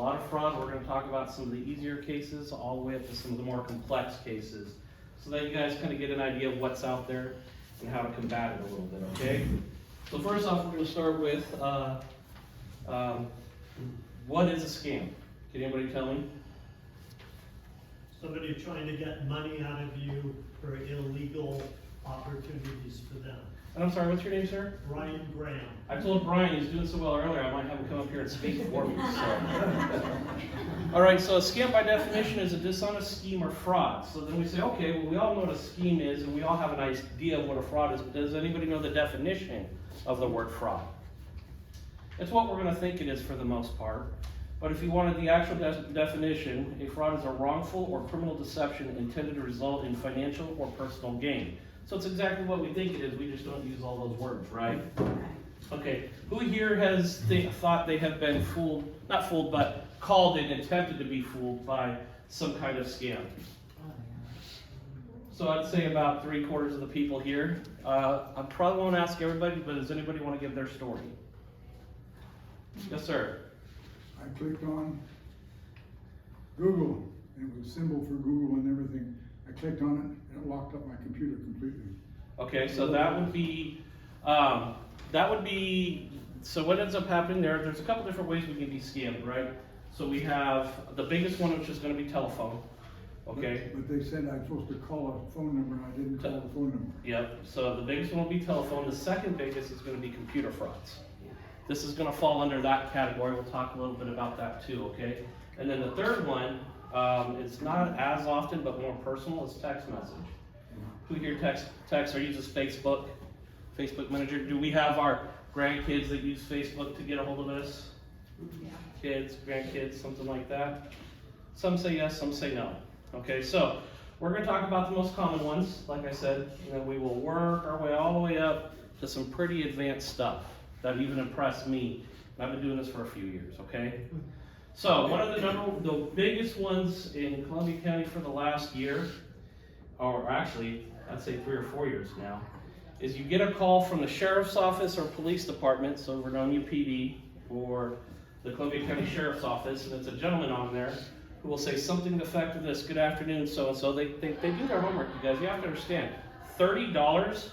A lot of fraud. We're going to talk about some of the easier cases all the way up to some of the more complex cases, so that you guys kind of get an idea of what's out there and how to combat it a little bit, okay? So first off, we're going to start with what is a scam? Can anybody tell me? Somebody trying to get money out of you for illegal opportunities for them. And I'm sorry, what's your name, sir? Brian Graham. I told Brian he's doing so well earlier, I might have him come up here and speak for me. So. All right, so a scam by definition is a dishonest scheme or fraud. So then we say, okay, well, we all know what a scheme is, and we all have an idea of what a fraud is, but does anybody know the definition of the word fraud? It's what we're going to think it is for the most part. But if you wanted the actual definition, a fraud is a wrongful or criminal deception intended to result in financial or personal gain. So it's exactly what we think it is, we just don't use all those words, right? Okay, who here has thought they have been fooled, not fooled, but called and attempted to be fooled by some kind of scam? So I'd say about 3/4 of the people here. I probably won't ask everybody, but does anybody want to give their story? Yes, sir. I clicked on Google, and it was a symbol for Google and everything. I clicked on it, and it locked up my computer completely. Okay, so that would be, so what ends up happening there's a couple different ways we can be scammed, right? So we have the biggest one, which is going to be telephone, okay? But they said I'm supposed to call a phone number, and I didn't call the phone number. Yep, so the biggest one will be telephone. The second biggest is going to be computer frauds. This is going to fall under that category. We'll talk a little bit about that too, okay? And then the third one, it's not as often, but more personal, is text message. Who here text or uses Facebook Messenger? Do we have our grandkids that use Facebook to get a hold of us? Yeah. Kids, grandkids, something like that? Some say yes, some say no. Okay, so we're going to talk about the most common ones. Like I said, we will work our way all the way up to some pretty advanced stuff that even impressed me. And I've been doing this for a few years, okay? So one of the biggest ones in Columbia County for the last year, or actually, I'd say 3 or 4 years now, is you get a call from the sheriff's office or police department, so Vernonia PD or the Columbia County Sheriff's Office, and it's a gentleman on there who will say something to the effect of this: good afternoon, so-and-so. They do their homework, you guys. You have to understand, $30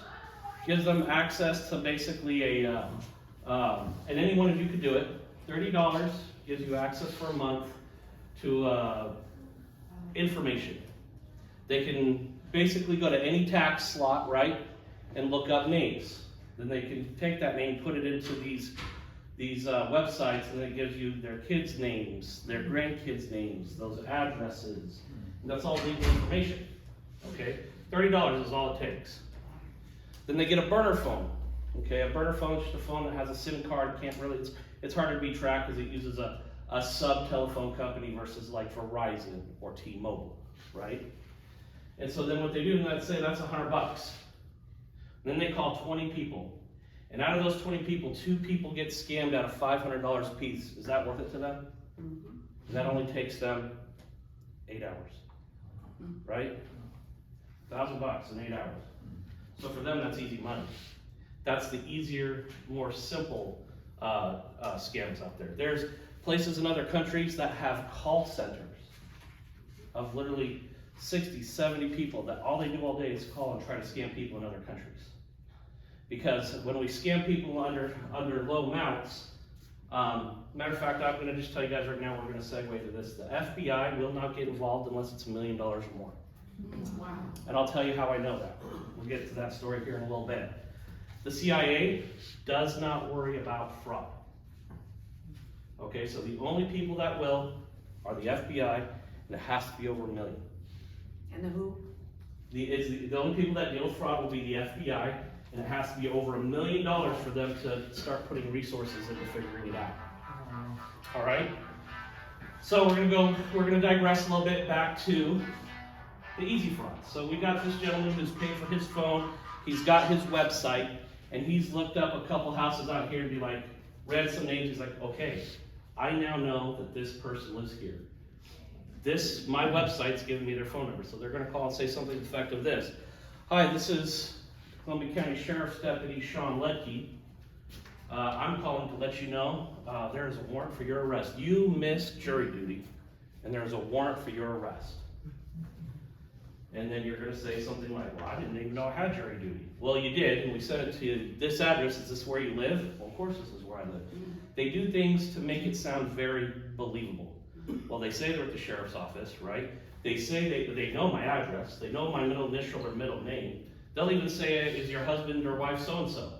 gives them access to basically and any one of you could do it. $30 gives you access for a month to information. They can basically go to any tax slot, right, and look up names. Then they can take that name, put it into these websites, and it gives you their kids' names, their grandkids' names, those addresses. And that's all legal information. Okay, $30 is all it takes. Then they get a burner phone. Okay, a burner phone is just a phone that has a SIM card. It's hard to be tracked because it uses a sub-telephone company versus like Verizon or T-Mobile, right? And so then what they do, let's say that's $100. Then they call 20 people. And out of those 20 people, 2 people get scammed out of $500 a piece. Is that worth it to them? Mm-hmm. That only takes them 8 hours, right? $1,000 in 8 hours. So for them, that's easy money. That's the easier, more simple scams out there. There's places in other countries that have call centers of literally 60, 70 people that all they do all day is call and try to scam people in other countries. Because when we scam people under low amounts, matter of fact, I'm going to just tell you guys right now, we're going to segue to this. The FBI will not get involved unless it's $1 million or more. Wow. And I'll tell you how I know that. We'll get to that story here in a little bit. The CIA does not worry about fraud. Okay, so the only people that will are the FBI, and it has to be over $1 million. And the who? The only people that deal with fraud will be the FBI, and it has to be over $1 million for them to start putting resources into figuring it out. All right. So we're gonna digress a little bit back to the easy fraud. So we got this gentleman who's paid for his phone. He's got his website, and he's looked up a couple houses out here and be like, read some names. He's like, okay, I now know that this person lives here. My website's giving me their phone number, so they're going to call and say something to the effect of this: hi, this is Columbia County Sheriff's Deputy Seann Leudke. I'm calling to let you know, there is a warrant for your arrest. You missed jury duty, and there is a warrant for your arrest. And then you're gonna say something like, well, I didn't even know I had jury duty. Well, you did, and we sent it to you. This address, is this where you live? Well, of course this is where I live. They do things to make it sound very believable. Well, they say they're at the sheriff's office, right? They say they know my address, they know my middle initial or middle name. They'll even say, is your husband or wife so-and-so?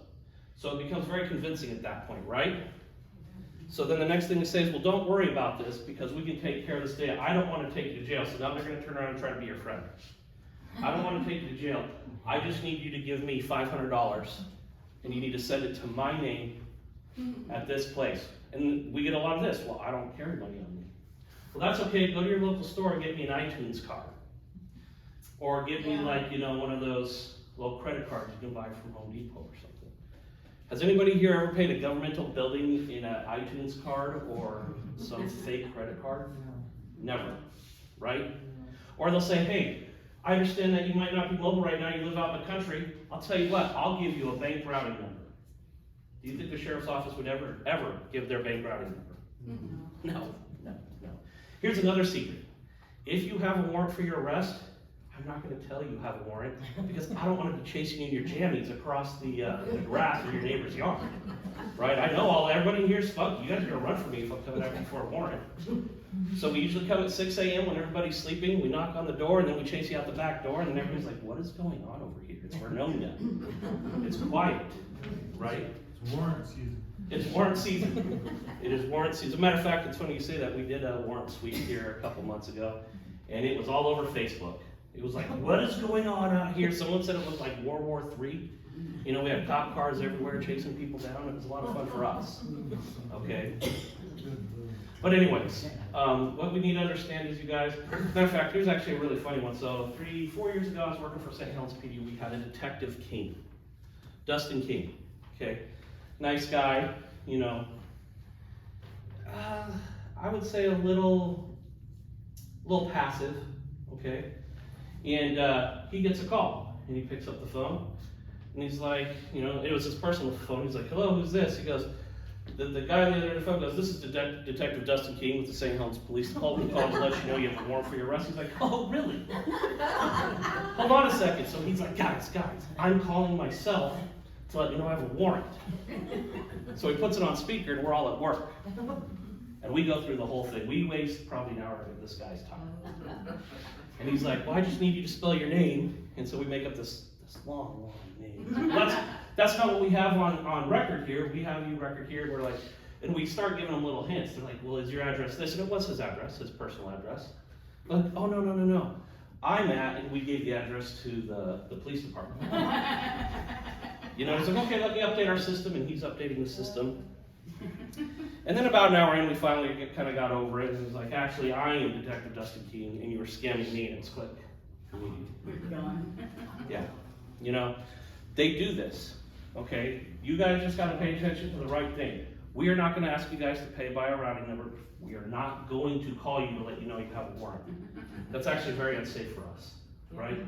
So it becomes very convincing at that point, right? So then the next thing they say is, well, don't worry about this because we can take care of this day. I don't want to take you to jail. So now they're gonna turn around and try to be your friend. I don't want to take you to jail. I just need you to give me $500 and you need to send it to my name at this place. And we get a lot of this. Well, I don't carry money on me. Well, that's okay. Go to your local store and get me an iTunes card. Or get me like, one of those little credit cards you can buy from Home Depot or something. Has anybody here ever paid a governmental building in an iTunes card or some fake credit card? Never, right? Or they'll say, hey, I understand that you might not be mobile right now, you live out in the country. I'll tell you what, I'll give you a bank routing number. Do you think the sheriff's office would ever give their bank routing number? No. Here's another secret. If you have a warrant for your arrest, I'm not going to tell you have a warrant because I don't want to be chasing you in your jammies across the grass of your neighbor's yard. Right? I know everybody in here is funky. You guys are going to run for me if I'm coming after you for a warrant. So we usually come at 6 a.m. when everybody's sleeping. We knock on the door and then we chase you out the back door and then everybody's like, what is going on over here? It's Vernonia. It's quiet, right? It's warrant season. It's warrant season. It is warrant season. As a matter of fact, it's funny you say that. We did a warrant sweep here a couple months ago and it was all over Facebook. It was like, what is going on out here? Someone said it was like World War III. We had cop cars everywhere chasing people down. It was a lot of fun for us. Okay? But anyways, what we need to understand is, you guys, matter of fact, here's actually a really funny one. So 3-4 years ago, I was working for St. Helens PD. We had a detective King, Dustin King. Okay? Nice guy, I would say a little passive, okay? And he gets a call, and he picks up the phone, and he's like, it was his personal phone. He's like, hello, who's this? He goes, the guy on the other end of the phone goes, this is Detective Dustin King with the St. Helens Police Department. Called to let you know you have a warrant for your arrest. He's like, oh, really? Hold on a second. So he's like, guys, I'm calling myself to let you know I have a warrant. So he puts it on speaker, and we're all at work. And we go through the whole thing. We waste probably an hour of this guy's time. And he's like, well, I just need you to spell your name. And so we make up this long name. That's not what we have on record here. We have you record here. We're like, and we start giving them little hints. They're like, well, is your address this? And it was his address, his personal address. But, oh, no. I'm at, and we gave the address to the police department. He's like, okay, let me update our system. And he's updating the system. And then about an hour in, we finally kind of got over it. And he was like, actually, I am Detective Dustin King, and you were scamming me. And it's click. Yeah. They do this. Okay? You guys just got to pay attention to the right thing. We are not going to ask you guys to pay by a routing number. We are not going to call you to let you know you have a warrant. That's actually very unsafe for us. Right?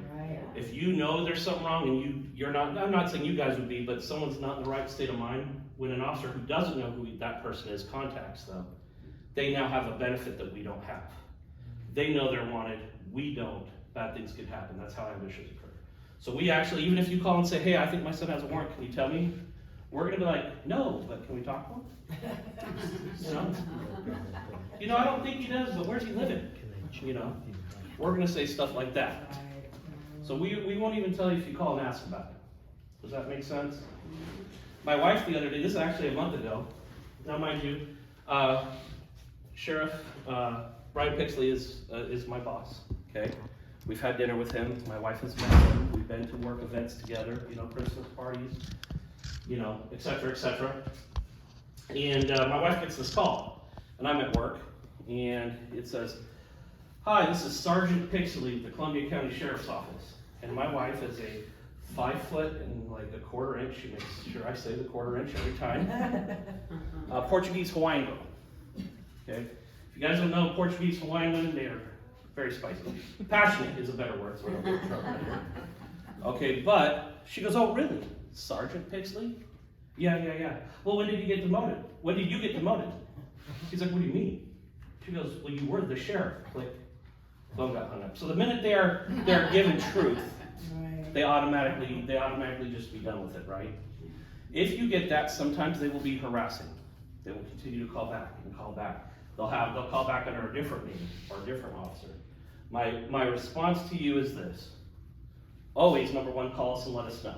If you know there's something wrong and you're not, I'm not saying you guys would be, but someone's not in the right state of mind, when an officer who doesn't know who that person is contacts them, they now have a benefit that we don't have. They know they're wanted, we don't. Bad things could happen. That's how ambushers occur. So we actually, even if you call and say, hey, I think my son has a warrant, can you tell me? We're going to be like, no, but can we talk to him? I don't think he does, but where's he living? We're going to say stuff like that. So we won't even tell you if you call and ask about it. Does that make sense? My wife the other day, this is actually a month ago. Now mind you, Sheriff Brian Pixley is my boss, okay? We've had dinner with him. My wife has met him. We've been to work events together, Christmas parties, et cetera, et cetera. And my wife gets this call, and I'm at work, and it says, hi, this is Sergeant Pixley with the Columbia County Sheriff's Office. And my wife is a 5 foot and like a 1/4 inch. She makes sure I say the 1/4 inch every time. Portuguese Hawaiian girl. Okay? If you guys don't know Portuguese Hawaiian women, they are very spicy. Passionate is a better word, so I don't get in trouble. Okay, but she goes, oh really? Sergeant Pixley? Yeah. Well, when did you get demoted? When did you get demoted? She's like, what do you mean? She goes, well, you were the sheriff. Like, phone got hung up. So the minute they're given truth, they automatically just be done with it, right? If you get that, sometimes they will be harassing. They will continue to call back and call back. They'll call back under a different name or a different officer. My response to you is this. Always, number one, call us and let us know.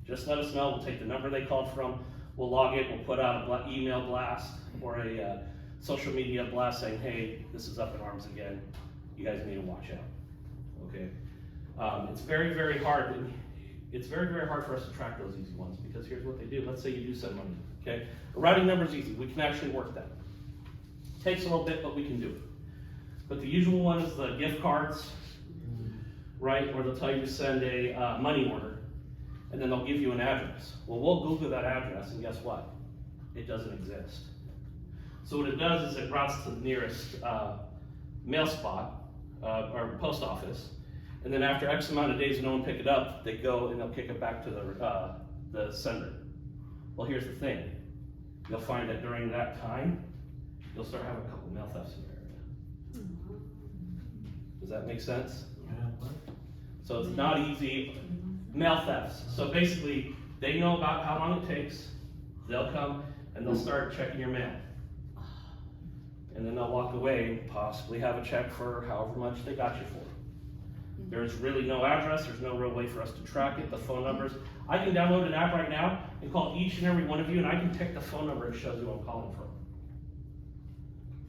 Just let us know. We'll take the number they called from. We'll log it. We'll put out an email blast or a social media blast saying, hey, this is up in arms again. You guys need to watch out. Okay? It's very, very hard. It's very, very hard for us to track those easy ones because here's what they do. Let's say you do send money. Okay? A routing number is easy. We can actually work that. Takes a little bit, but we can do it. But the usual one is the gift cards, right? Or they'll tell you to send a money order, and then they'll give you an address. Well, we'll Google that address, and guess what? It doesn't exist. So what it does is it routes to the nearest mail spot or post office, and then after X amount of days and no one pick it up, they go and they'll kick it back to the sender. Well, here's the thing. You'll find that during that time, you'll start having a couple mail thefts in your area. Does that make sense? So it's not easy. Mail thefts. So basically, they know about how long it takes. They'll come and they'll start checking your mail. And then they'll walk away and possibly have a check for however much they got you for. There's really no address. There's no real way for us to track it. The phone numbers. I can download an app right now and call each and every one of you, and I can pick the phone number. It shows you who I'm calling from.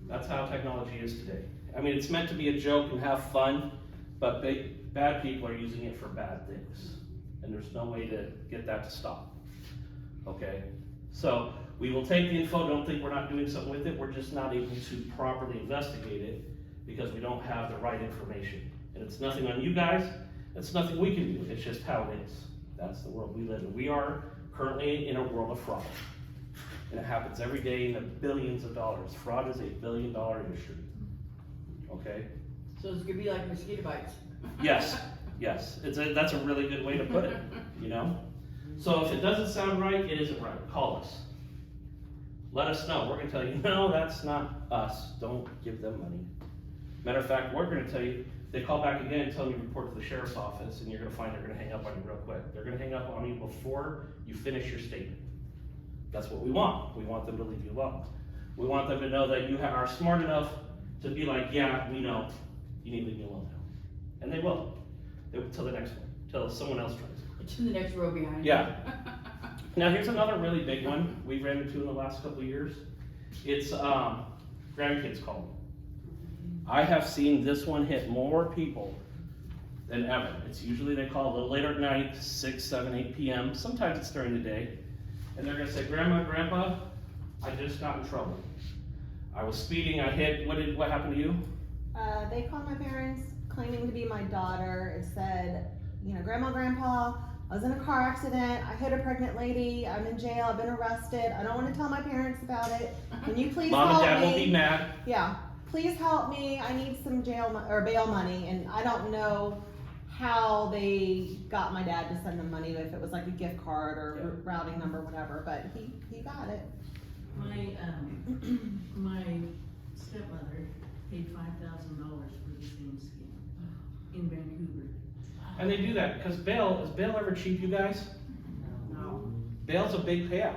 That's how technology is today. I mean, it's meant to be a joke and have fun, but bad people are using it for bad things. And there's no way to get that to stop. Okay? So we will take the info. Don't think we're not doing something with it. We're just not able to properly investigate it because we don't have the right information. And it's nothing on you guys. It's nothing we can do. It's just how it is. That's the world we live in. We are currently in a world of fraud. And it happens every day in the billions of dollars. Fraud is a $1 billion industry. Okay? So it's gonna be like mosquito bites. Yes. That's a really good way to put it, you know? So if it doesn't sound right, it isn't right. Call us. Let us know. We're gonna tell you, no, that's not us. Don't give them money. Matter of fact, we're gonna tell you, they call back again and tell you to report to the sheriff's office, and you're gonna find they're gonna hang up on you real quick. They're gonna hang up on you before you finish your statement. That's what we want. We want them to leave you alone. We want them to know that you are smart enough to be like, yeah, we know. You need to leave me alone now. And they will. Till the next one. Till someone else tries. To the next row behind. Yeah. Now here's another really big one we've ran into in the last couple of years. It's grandkids calling. I have seen this one hit more people than ever. It's usually they call a little later at night, 6, 7, 8 p.m. Sometimes it's during the day. And they're gonna say, Grandma, Grandpa, I just got in trouble. I was speeding, I hit, what happened to you? They called my parents claiming to be my daughter. It said, you know, Grandma, Grandpa, I was in a car accident. I hit a pregnant lady. I'm in jail. I've been arrested. I don't want to tell my parents about it. Can you please help me? Mom and Dad will be mad. Yeah, please help me. I need some bail money, and I don't know how they got my dad to send them money, if it was like a gift card or routing number, whatever. But he got it. My stepmother paid $5,000 for the same scheme in Vancouver. And they do that because is bail ever cheap, you guys? No. Bail's a big payout.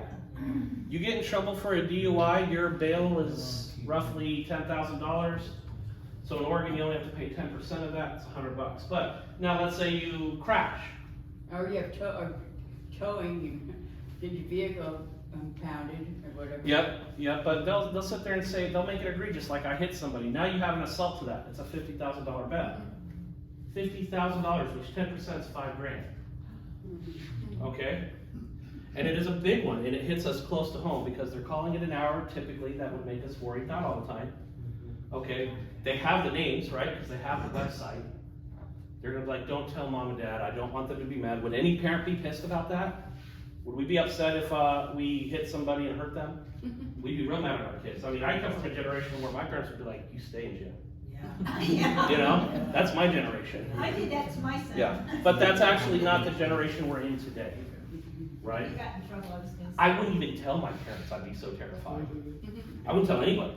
You get in trouble for a DUI, your bail is roughly $10,000. So in Oregon, you only have to pay 10% of that, it's $100. But now let's say you crash. Or you have towing, you get your vehicle impounded or whatever. Yep, but they'll sit there and say, they'll make it egregious, like I hit somebody. Now you have an assault to that, it's a $50,000 bail. $50,000, which 10% is $5,000. Okay? And it is a big one, and it hits us close to home because they're calling it an hour. Typically, that would make us worried, not all the time. Okay? They have the names, right? Because they have the website. They're gonna be like, don't tell Mom and Dad. I don't want them to be mad. Would any parent be pissed about that? Would we be upset if we hit somebody and hurt them? We'd be real mad at our kids. I mean, I come from a generation where my parents would be like, you stay in jail. Yeah. You know? That's my generation. I did that to my son. Yeah, but that's actually not the generation we're in today. right? You got in trouble, I was gonna say. I wouldn't even tell my parents, I'd be so terrified. I wouldn't tell anybody.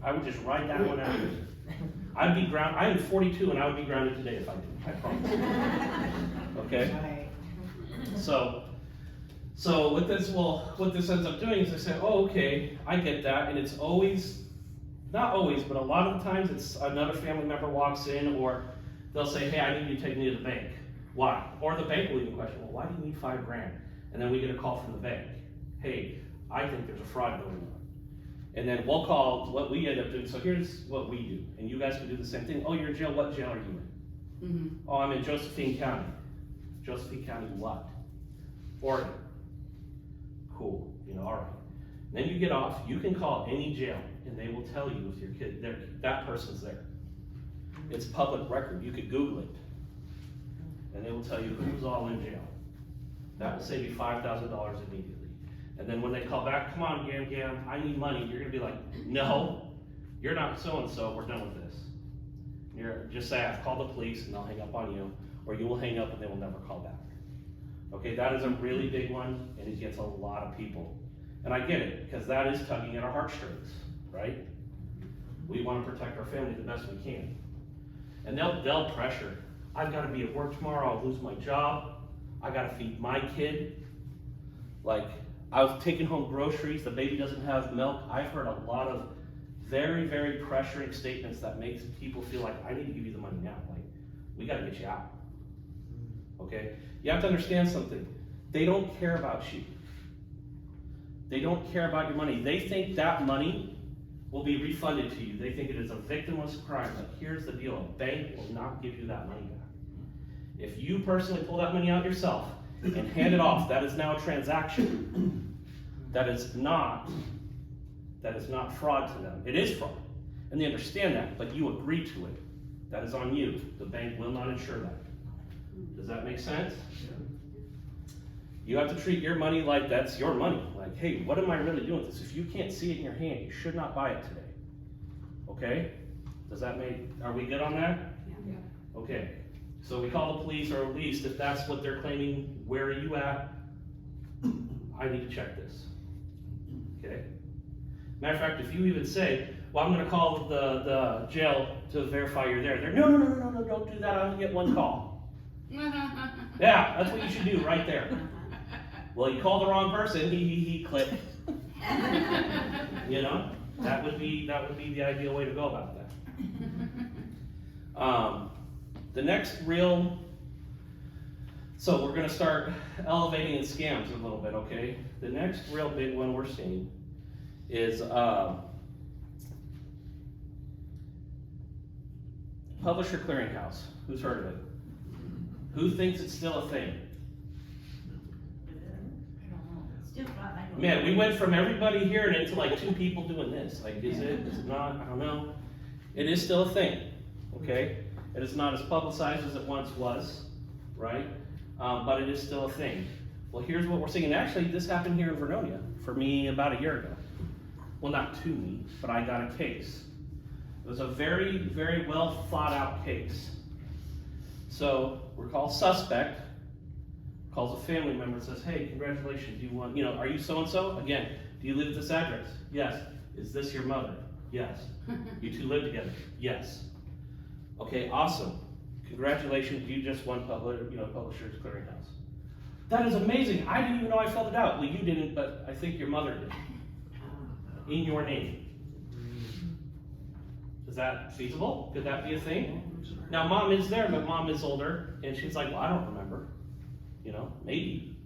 I would just ride that one out. I'd be grounded, I am 42 and I would be grounded today if I did, I promise. Okay? Right. So what this ends up doing is I say, oh, okay, I get that, and it's always, not always, but a lot of the times it's another family member walks in, or they'll say, hey, I need you to take me to the bank. Why? Or the bank will even question, well, why do you need $5,000? And then we get a call from the bank. Hey, I think there's a fraud going on. And then we'll call, what we end up doing, so here's what we do, and you guys can do the same thing. Oh, you're in jail, what jail are you in? Oh, I'm in Josephine County. Josephine County what? Oregon. Cool, all right. Then you get off, you can call any jail, and they will tell you if your kid, that person's there. It's public record, you could Google it. And they will tell you who's all in jail. That will save you $5,000 immediately. And then when they call back, come on, Gam, I need money, you're gonna be like, no, you're not so-and-so, we're done with this. Just say, I've called the police, and they'll hang up on you, or you will hang up and they will never call back. Okay, that is a really big one, and it gets a lot of people. And I get it, because that is tugging at our heartstrings, right? We want to protect our family the best we can. And they'll pressure. I've got to be at work tomorrow, I'll lose my job, I got to feed my kid. Like, I was taking home groceries, the baby doesn't have milk. I've heard a lot of very, very pressuring statements that makes people feel like, I need to give you the money now. Like, we got to get you out. Okay? You have to understand something. They don't care about you. They don't care about your money. They think that money will be refunded to you. They think it is a victimless crime. But here's the deal. A bank will not give you that money back. If you personally pull that money out yourself and hand it off, that is now a transaction. That is not fraud to them. It is fraud. And they understand that, but you agree to it. That is on you. The bank will not insure that. Does that make sense? You have to treat your money like that's your money. Like, hey, what am I really doing with this? If you can't see it in your hand, you should not buy it today. Okay? Are we good on that? Yeah. Okay. So we call the police, or at least if that's what they're claiming, where are you at? I need to check this. Okay? Matter of fact, if you even say, well, I'm gonna call the jail to verify you're there. They're, no, don't do that, I'm gonna get one call. Yeah, that's what you should do right there. Well, you called the wrong person, he click. That would be the ideal way to go about that. The next real, so we're gonna start elevating in scams a little bit, okay? The next real big one we're seeing is Publisher Clearinghouse. Who's heard of it? Who thinks it's still a thing? Still, I don't. Man, we went from everybody hearing it to like 2 people doing this. Like, is it not? I don't know. It is still a thing, okay? It is not as publicized as it once was, right? But it is still a thing. Well, here's what we're seeing. And actually, this happened here in Vernonia for me about a year ago. Well, not to me, but I got a case. It was a very, very well thought out case. So we're called suspect, calls a family member and says, hey, congratulations, do you want, are you so-and-so? Again, do you live at this address? Yes. Is this your mother? Yes. You 2 live together? Yes. Okay, awesome. Congratulations, you just won Publishers Clearinghouse. That is amazing. I didn't even know I filled it out. Well, you didn't, but I think your mother did. In your name. Is that feasible? Could that be a thing? Now, mom is there, but mom is older, and she's like, well, I don't remember. Maybe.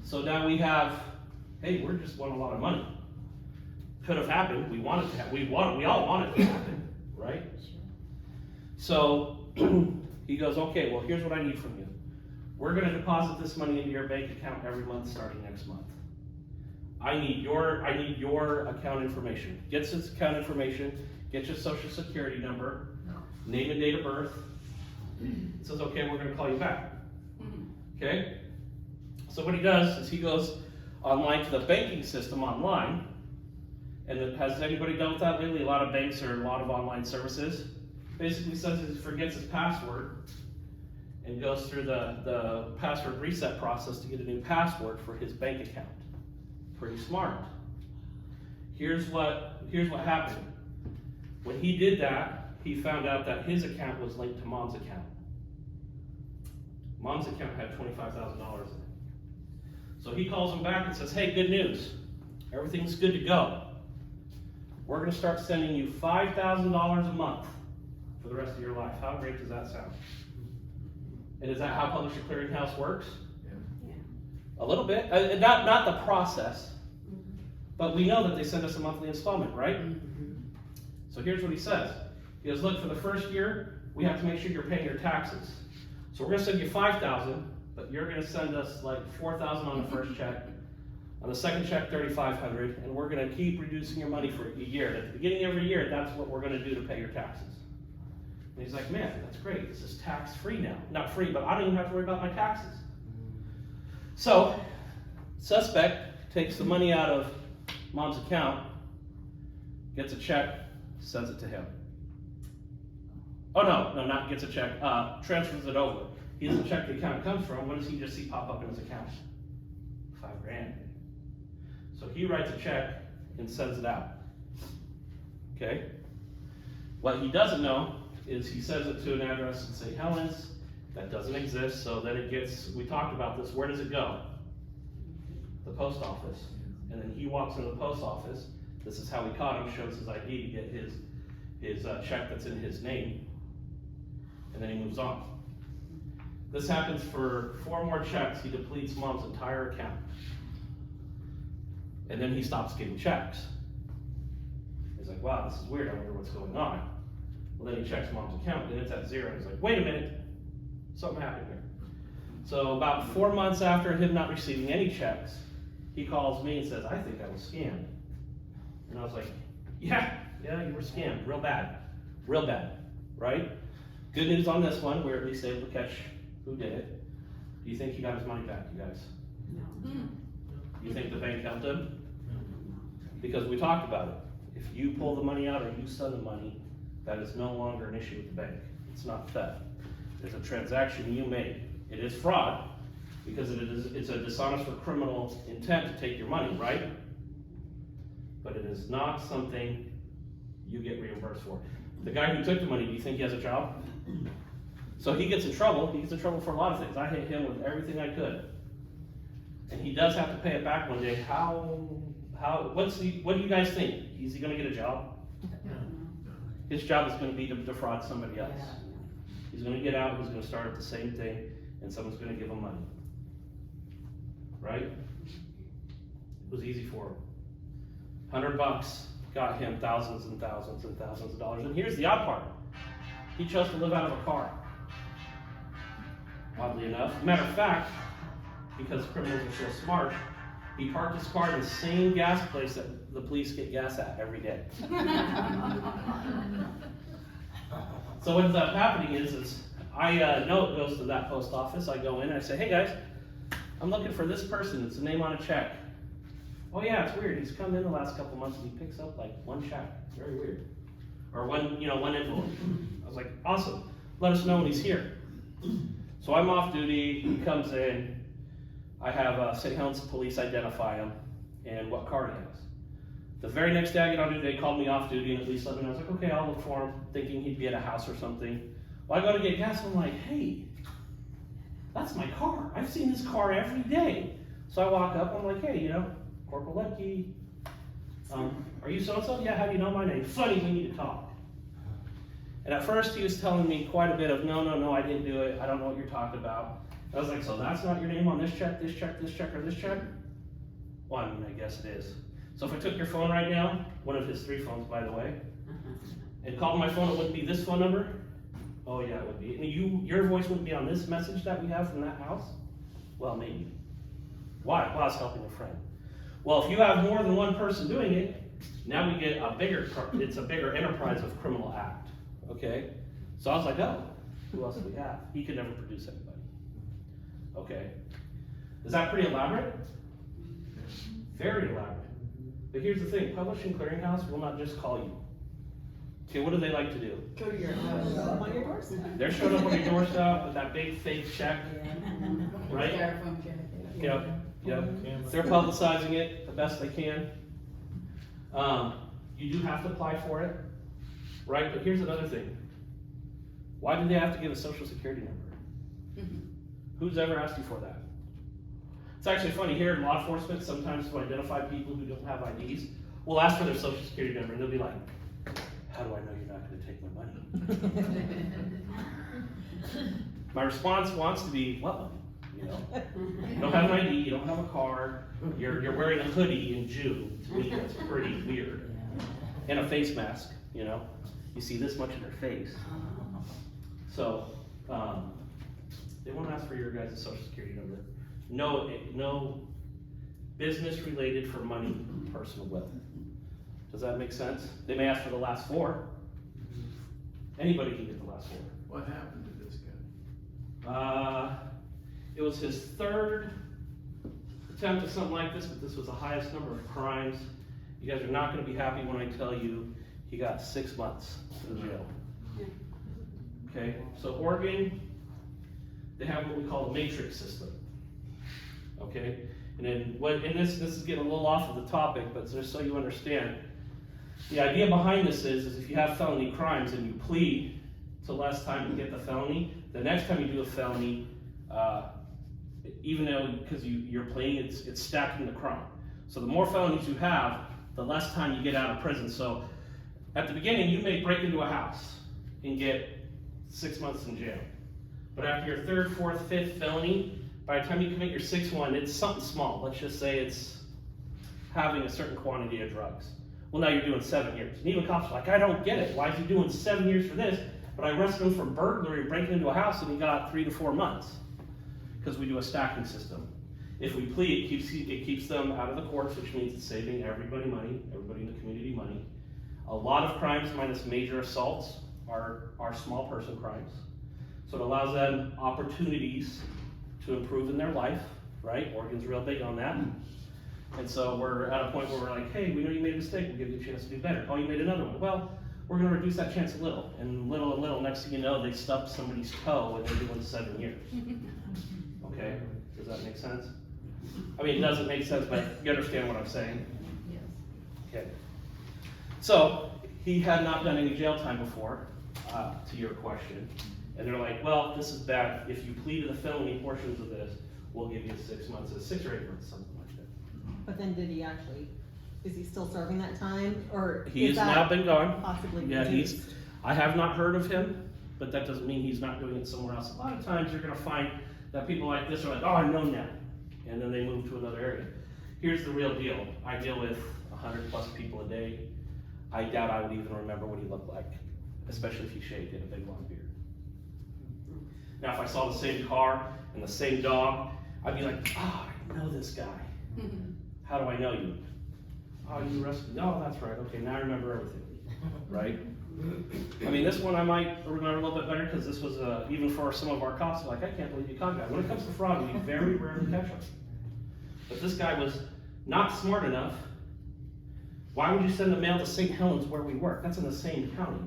So now we have, hey, we're just won a lot of money. Could have happened. We all want it to happen, right? So he goes, okay, well, here's what I need from you. We're going to deposit this money into your bank account every month starting next month. I need your account information. Gets his account information, gets your social security number, name and date of birth. It says, okay, we're going to call you back. Okay? So what he does is he goes online to the banking system online, and has anybody done with that lately? A lot of banks or a lot of online services. Basically says he forgets his password, and goes through the password reset process to get a new password for his bank account. Pretty smart. Here's what happened. When he did that, he found out that his account was linked to Mom's account. Mom's account had $25,000 in it. So he calls him back and says, hey, good news. Everything's good to go. We're gonna start sending you $5,000 a month for the rest of your life. How great does that sound? And is that how Publisher Clearinghouse works? Yeah. A little bit. Not the process, but we know that they send us a monthly installment, right? So here's what he says. He goes, look, for the first year, we have to make sure you're paying your taxes. So we're gonna send you $5,000, but you're gonna send us like $4,000 on the first check. On the second check, $3,500, and we're gonna keep reducing your money for a year. At the beginning of every year, that's what we're gonna do to pay your taxes. And he's like, man, that's great. This is tax-free now. Not free, but I don't even have to worry about my taxes. So, suspect takes the money out of Mom's account, gets a check, sends it to him. Oh no, not gets a check, transfers it over. He doesn't check the account it comes from. What does he just see pop up in his account? $5,000. So he writes a check and sends it out. Okay? What he doesn't know is he sends it to an address in St. Helens. That doesn't exist, so then it gets, we talked about this, where does it go? The post office. And then he walks into the post office. This is how we caught him, shows his ID to get his check that's in his name. And then he moves on. This happens for 4 more checks. He depletes Mom's entire account. And then he stops getting checks. He's like, wow, this is weird. I wonder what's going on. Well, then he checks Mom's account and it's at 0. He's like, wait a minute, something happened here. So about 4 months after him not receiving any checks, he calls me and says, I think I was scammed. And I was like, yeah, you were scammed, real bad, right? Good news on this one, we're at least able to catch who did it. Do you think he got his money back, you guys? No. You think the bank helped him? Because we talked about it. If you pull the money out or you send the money, that is no longer an issue with the bank. It's not theft. It's a transaction you made. It is fraud because it's a dishonest or criminal intent to take your money, right? But it is not something you get reimbursed for. The guy who took the money, do you think he has a job? So he gets in trouble. He gets in trouble for a lot of things. I hit him with everything I could. And he does have to pay it back one day. What do you guys think? Is he gonna get a job? His job is gonna be to defraud somebody else. He's gonna get out, he's gonna start at the same thing, and someone's gonna give him money. Right? It was easy for him. $100 got him thousands and thousands and thousands of dollars. And here's the odd part. He chose to live out of a car. Oddly enough. Matter of fact, because criminals are so smart, he parked his car in the same gas place that the police get gas at every day. So what ends up happening is I know it goes to that post office. I go in and I say, hey guys, I'm looking for this person. It's a name on a check. Oh yeah, it's weird. He's come in the last couple months and he picks up like 1 check. Very weird. Or one envelope. I was like, awesome. Let us know when he's here. So I'm off duty. He comes in. I have St. Helens police identify him and what car he has. The very next day I get on duty, they called me off duty and at least let me know. I was like, okay, I'll look for him, thinking he'd be at a house or something. Well, I go to get gas and I'm like, hey, that's my car. I've seen this car every day. So I walk up, I'm like, hey, Corporal Leudke, are you so-and-so? Yeah, how do you know my name? Funny, we need to talk. And at first he was telling me quite a bit of, no, I didn't do it. I don't know what you're talking about. I was like, so that's not your name on this check, this check, this check, or this check? Well, I mean, I guess it is. So if I took your phone right now, one of his 3 phones, by the way, and called my phone, it wouldn't be this phone number? Oh yeah, it would be. And your voice wouldn't be on this message that we have from that house? Well, maybe. Why? Well, I was helping a friend. Well, if you have more than one person doing it, now we get it's a bigger enterprise of criminal act, okay? So I was like, oh, who else do we have? He could never produce anybody. Okay. Is that pretty elaborate? Very elaborate. But here's the thing, Publishing Clearinghouse will not just call you. Okay, what do they like to do? Go to your Show house. up on your doorstep. They're showing up on your doorstep with that big fake check, right? Styrofoam check. Yep, yep. They're publicizing it the best they can. You do have to apply for it, right? But here's another thing. Why do they have to give a social security number? Who's ever asked you for that? It's actually funny, here in law enforcement, sometimes to identify people who don't have IDs, we'll ask for their social security number and they'll be like, how do I know you're not gonna take my money? My response wants to be, what money? You know, you don't have an ID, you don't have a car, you're wearing a hoodie in June. To me, that's pretty weird. And a face mask, you know, you see this much of their face. So, they won't ask for your guys' social security number. No business related for money, personal wealth. Does that make sense? They may ask for the last four. Anybody can get the last four. What happened to this guy? It was his third attempt at something like this, but this was the highest number of crimes. You guys are not gonna be happy when I tell you he got 6 months in jail. Okay, so Oregon, they have what we call the matrix system. Okay, and then this is getting a little off of the topic, but just so you understand, the idea behind this is if you have felony crimes and you plead to less time to get the felony, the next time you do a felony, even though because you're pleading, it's stacking the crime. So the more felonies you have, the less time you get out of prison. So at the beginning, you may break into a house and get 6 months in jail. But after your third, fourth, fifth felony, by the time you commit your sixth one, it's something small. Let's just say it's having a certain quantity of drugs. Well, now you're doing 7 years. And even cops are like, I don't get it. Why is he doing 7 years for this? But I arrested him for burglary, breaking into a house, and he got 3 to 4 months. Because we do a stacking system. If we plead, it keeps them out of the courts, which means it's saving everybody money, everybody in the community money. A lot of crimes, minus major assaults, are small person crimes. So it allows them opportunities to improve in their life, right? Oregon's real big on that. And so we're at a point where we're like, hey, we know you made a mistake, we'll give you a chance to do better. Oh, you made another one. Well, we're gonna reduce that chance a little. And little, next thing you know, they stubbed somebody's toe and they're doing 7 years. Okay, does that make sense? I mean, it doesn't make sense, but you understand what I'm saying? Yes. Okay. So, he had not done any jail time before, to your question. And they're like, well, this is bad. If you plead to the felony portions of this, we'll give you 6 months, 6 or 8 months, something like that. But then did he actually, is he still serving that time, or He is has that now been gone. possibly Yeah, reduced? I have not heard of him, but that doesn't mean he's not doing it somewhere else. A lot of times you're gonna find that people like this are like, oh, I know now. And then they move to another area. Here's the real deal. I deal with 100+ people a day. I doubt I would even remember what he looked like, especially if he shaved and a big long beard. Now, if I saw the same car and the same dog, I'd be like, oh, I know this guy. How do I know you? Oh, you arrested me. Oh, that's right. Okay, now I remember everything, right? I mean, this one I might remember a little bit better because this was, even for some of our cops, like, I can't believe you caught that. When it comes to fraud, we very rarely catch them. But this guy was not smart enough. Why would you send the mail to St. Helens where we work? That's in the same county.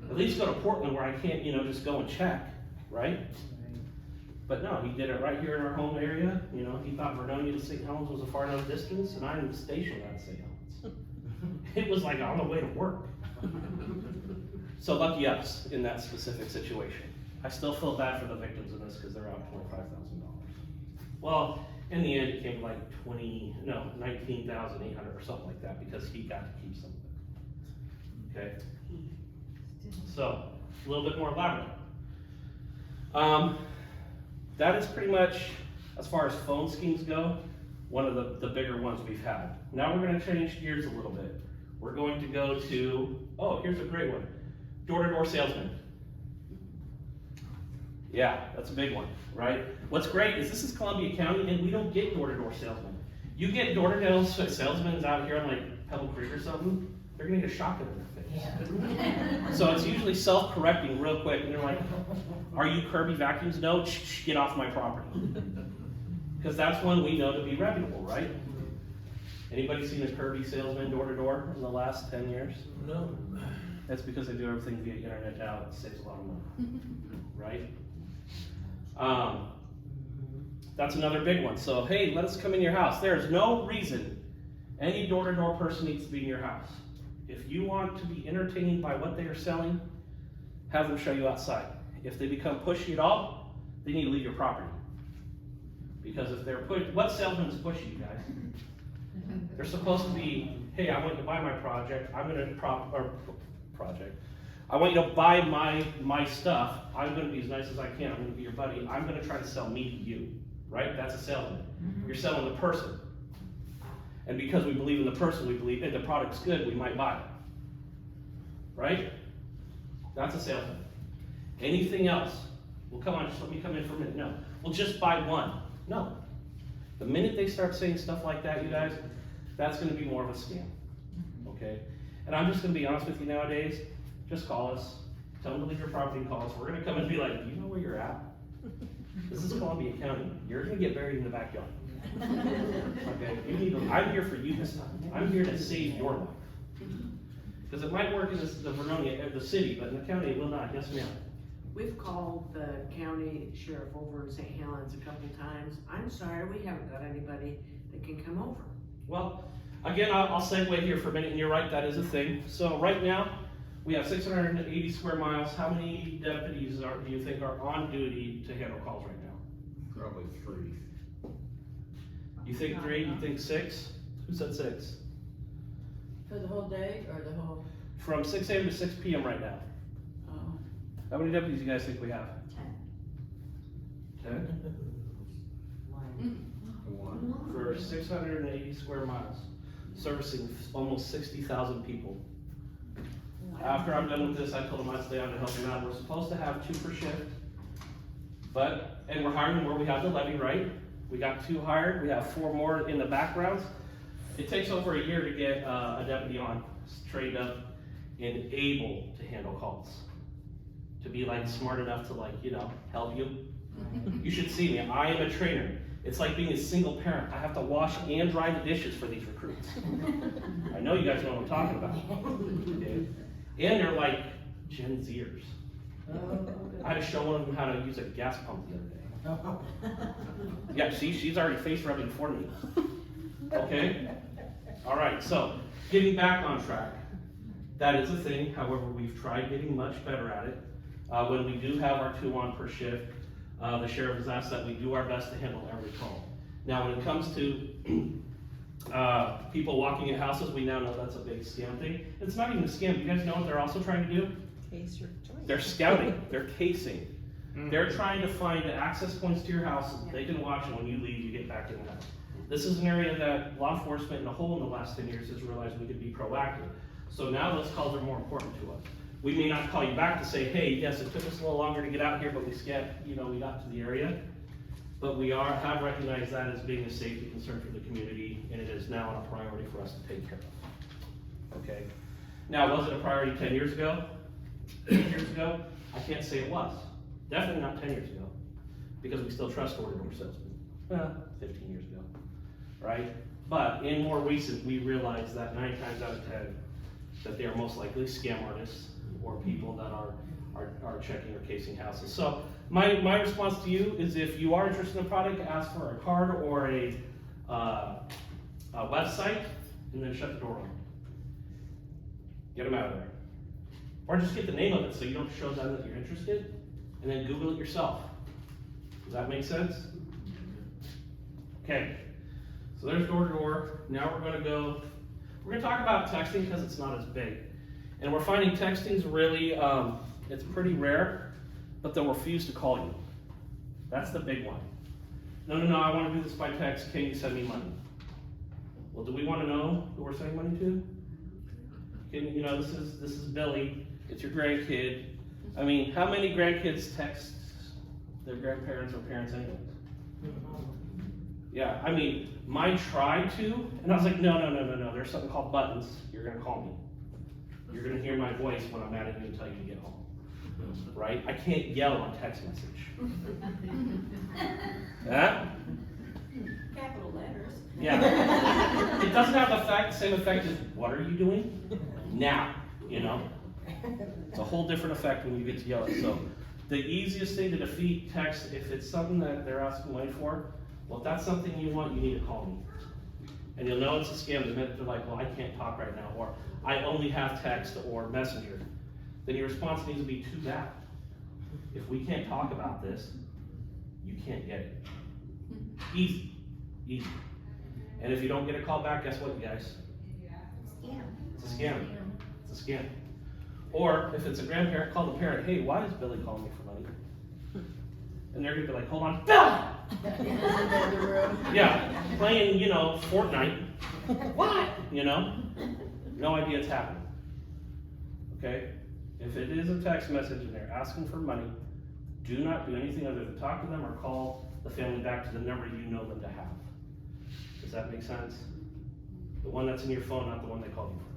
At least go to Portland where I can't, just go and check, right? But no, he did it right here in our home area. He thought Vernonia to St. Helens was a far enough distance, and I'm stationed at St. Helens. It was like on the way to work. So lucky us in that specific situation. I still feel bad for the victims in this because they're out $25,000. Well, in the end, it came like $19,800 or something like that because he got to keep some of it. Okay? So, a little bit more elaborate. That is pretty much, as far as phone schemes go, one of the bigger ones we've had. Now we're going to change gears a little bit. We're going to go to, oh, here's a great one. Door-to-door salesman. Yeah, that's a big one, right? What's great is this is Columbia County and we don't get door-to-door salesmen. You get door-to-door salesmen out here in like Pebble Creek or something, they're gonna get a shotgun in their face. So it's usually self-correcting real quick and they're like, are you Kirby Vacuums? No, get off my property. Because that's one we know to be reputable, right? Anybody seen a Kirby salesman door-to-door in the last 10 years? No. That's because they do everything via internet now, it saves a lot of money, right? That's another big one. So, hey, let us come in your house. There's no reason any door-to-door person needs to be in your house. If you want to be entertained by what they are selling, have them show you outside. If they become pushy at all, they need to leave your property. Because if they're what salesman is pushy, you guys? They're supposed to be, hey, I want you to buy my project. I'm gonna I want you to buy my stuff. I'm gonna be as nice as I can. I'm gonna be your buddy. I'm gonna try to sell me to you, right? That's a salesman. You're selling the person. And because we believe in the person, we believe if the product's good, we might buy it. Right? That's a salesman. Anything else? Well, come on, just let me come in for a minute. No. Well, just buy one. No. The minute they start saying stuff like that, you guys, that's going to be more of a scam. Okay? And I'm just going to be honest with you nowadays. Just call us. Tell them to leave your property and call us. We're going to come and be like, do you know where you're at? This is Columbia County. You're going to get buried in the backyard. Okay? I'm here for you this time. I'm here to save your life. Because it might work in the Vernonia, the city, but in the county it will not. Yes, ma'am. We've called the county sheriff over in St. Helens a couple times. I'm sorry, we haven't got anybody that can come over. Well, again, I'll segue here for a minute, and you're right, that is a thing. So right now, we have 680 square miles. How many deputies do you think are on duty to handle calls right now? Probably 3. You think 3? You think 6? Who said 6? For the whole day or the whole? From 6 a.m. to 6 p.m. right now. Oh. How many deputies do you guys think we have? 10? 1. For 680 square miles, servicing almost 60,000 people. After I'm done with this, I told them I'd stay on to help them out. We're supposed to have 2 per shift, and we're hiring where we have the levy, right? We got 2 hired, we have 4 more in the backgrounds. It takes over a year to get a deputy on, trained up, and able to handle calls. To be like smart enough to help you. You should see me, I am a trainer. It's like being a single parent. I have to wash and dry the dishes for these recruits. I know you guys know what I'm talking about. Okay? And they're like Gen Zers. I had to show one of them how to use a gas pump the other day. Yeah, see, she's already face rubbing for me. Okay? All right, so getting back on track. That is a thing. However, we've tried getting much better at it. When we do have our 2 on per shift, the sheriff has asked that we do our best to handle every call. Now, when it comes to people walking in houses, we now know that's a big scam thing. It's not even a scam. You guys know what they're also trying to do? Case your joint. They're scouting. They're casing. They're trying to find the access points to your house so that they can watch, and when you leave, you get back in the house. This is an area that law enforcement in the whole in the last 10 years has realized we could be proactive. So now those calls are more important to us. We may not call you back to say, hey, yes, it took us a little longer to get out here, but we got to the area. But we have recognized that as being a safety concern for the community, and it is now a priority for us to take care of. Okay. Now, was it a priority 10 years ago? 8 years ago? I can't say it was. Definitely not 10 years ago, because we still trust door-to-door salesmen. Well, 15 years ago, right? But in more recent, we realized that 9 times out of 10, that they are most likely scam artists or people that are checking or casing houses. So my response to you is, if you are interested in a product, ask for a card or a website, and then shut the door on them. Get them out of there. Or just get the name of it so you don't show them that you're interested, and then Google it yourself. Does that make sense? Okay, so there's door-to-door. Now we're gonna talk about texting because it's not as big. And we're finding texting's really, it's pretty rare, but they'll refuse to call you. That's the big one. No, I want to do this by text. Can you send me money? Well, do we want to know who we're sending money to? This is Billy. It's your grandkid. I mean, how many grandkids text their grandparents or parents anyways? Yeah, I mean, mine tried to, and I was like, no, there's something called buttons. You're gonna call me. You're gonna hear my voice when I'm mad at you and tell you to get home. Right? I can't yell on text message. Yeah? Capital letters. Yeah. It doesn't have the same effect as, what are you doing? Now, It's a whole different effect when you get to yell it. So the easiest thing to defeat text, if it's something that they're asking money for, well, if that's something you want, you need to call me. And you'll know it's a scam the minute they're like, well, I can't talk right now, or I only have text or messenger. Then your response needs to be too bad. If we can't talk about this, you can't get it. Easy, easy. And if you don't get a call back, guess what, you guys? It's a scam. It's a scam. Or if it's a grandparent, call the parent, hey, why is Billy calling me for money? And they're gonna be like, hold on, Billy! Yeah, playing, Fortnite. What? No idea it's happening. Okay? If it is a text message and they're asking for money, do not do anything other than talk to them or call the family back to the number you know them to have. Does that make sense? The one that's in your phone, not the one they called you from.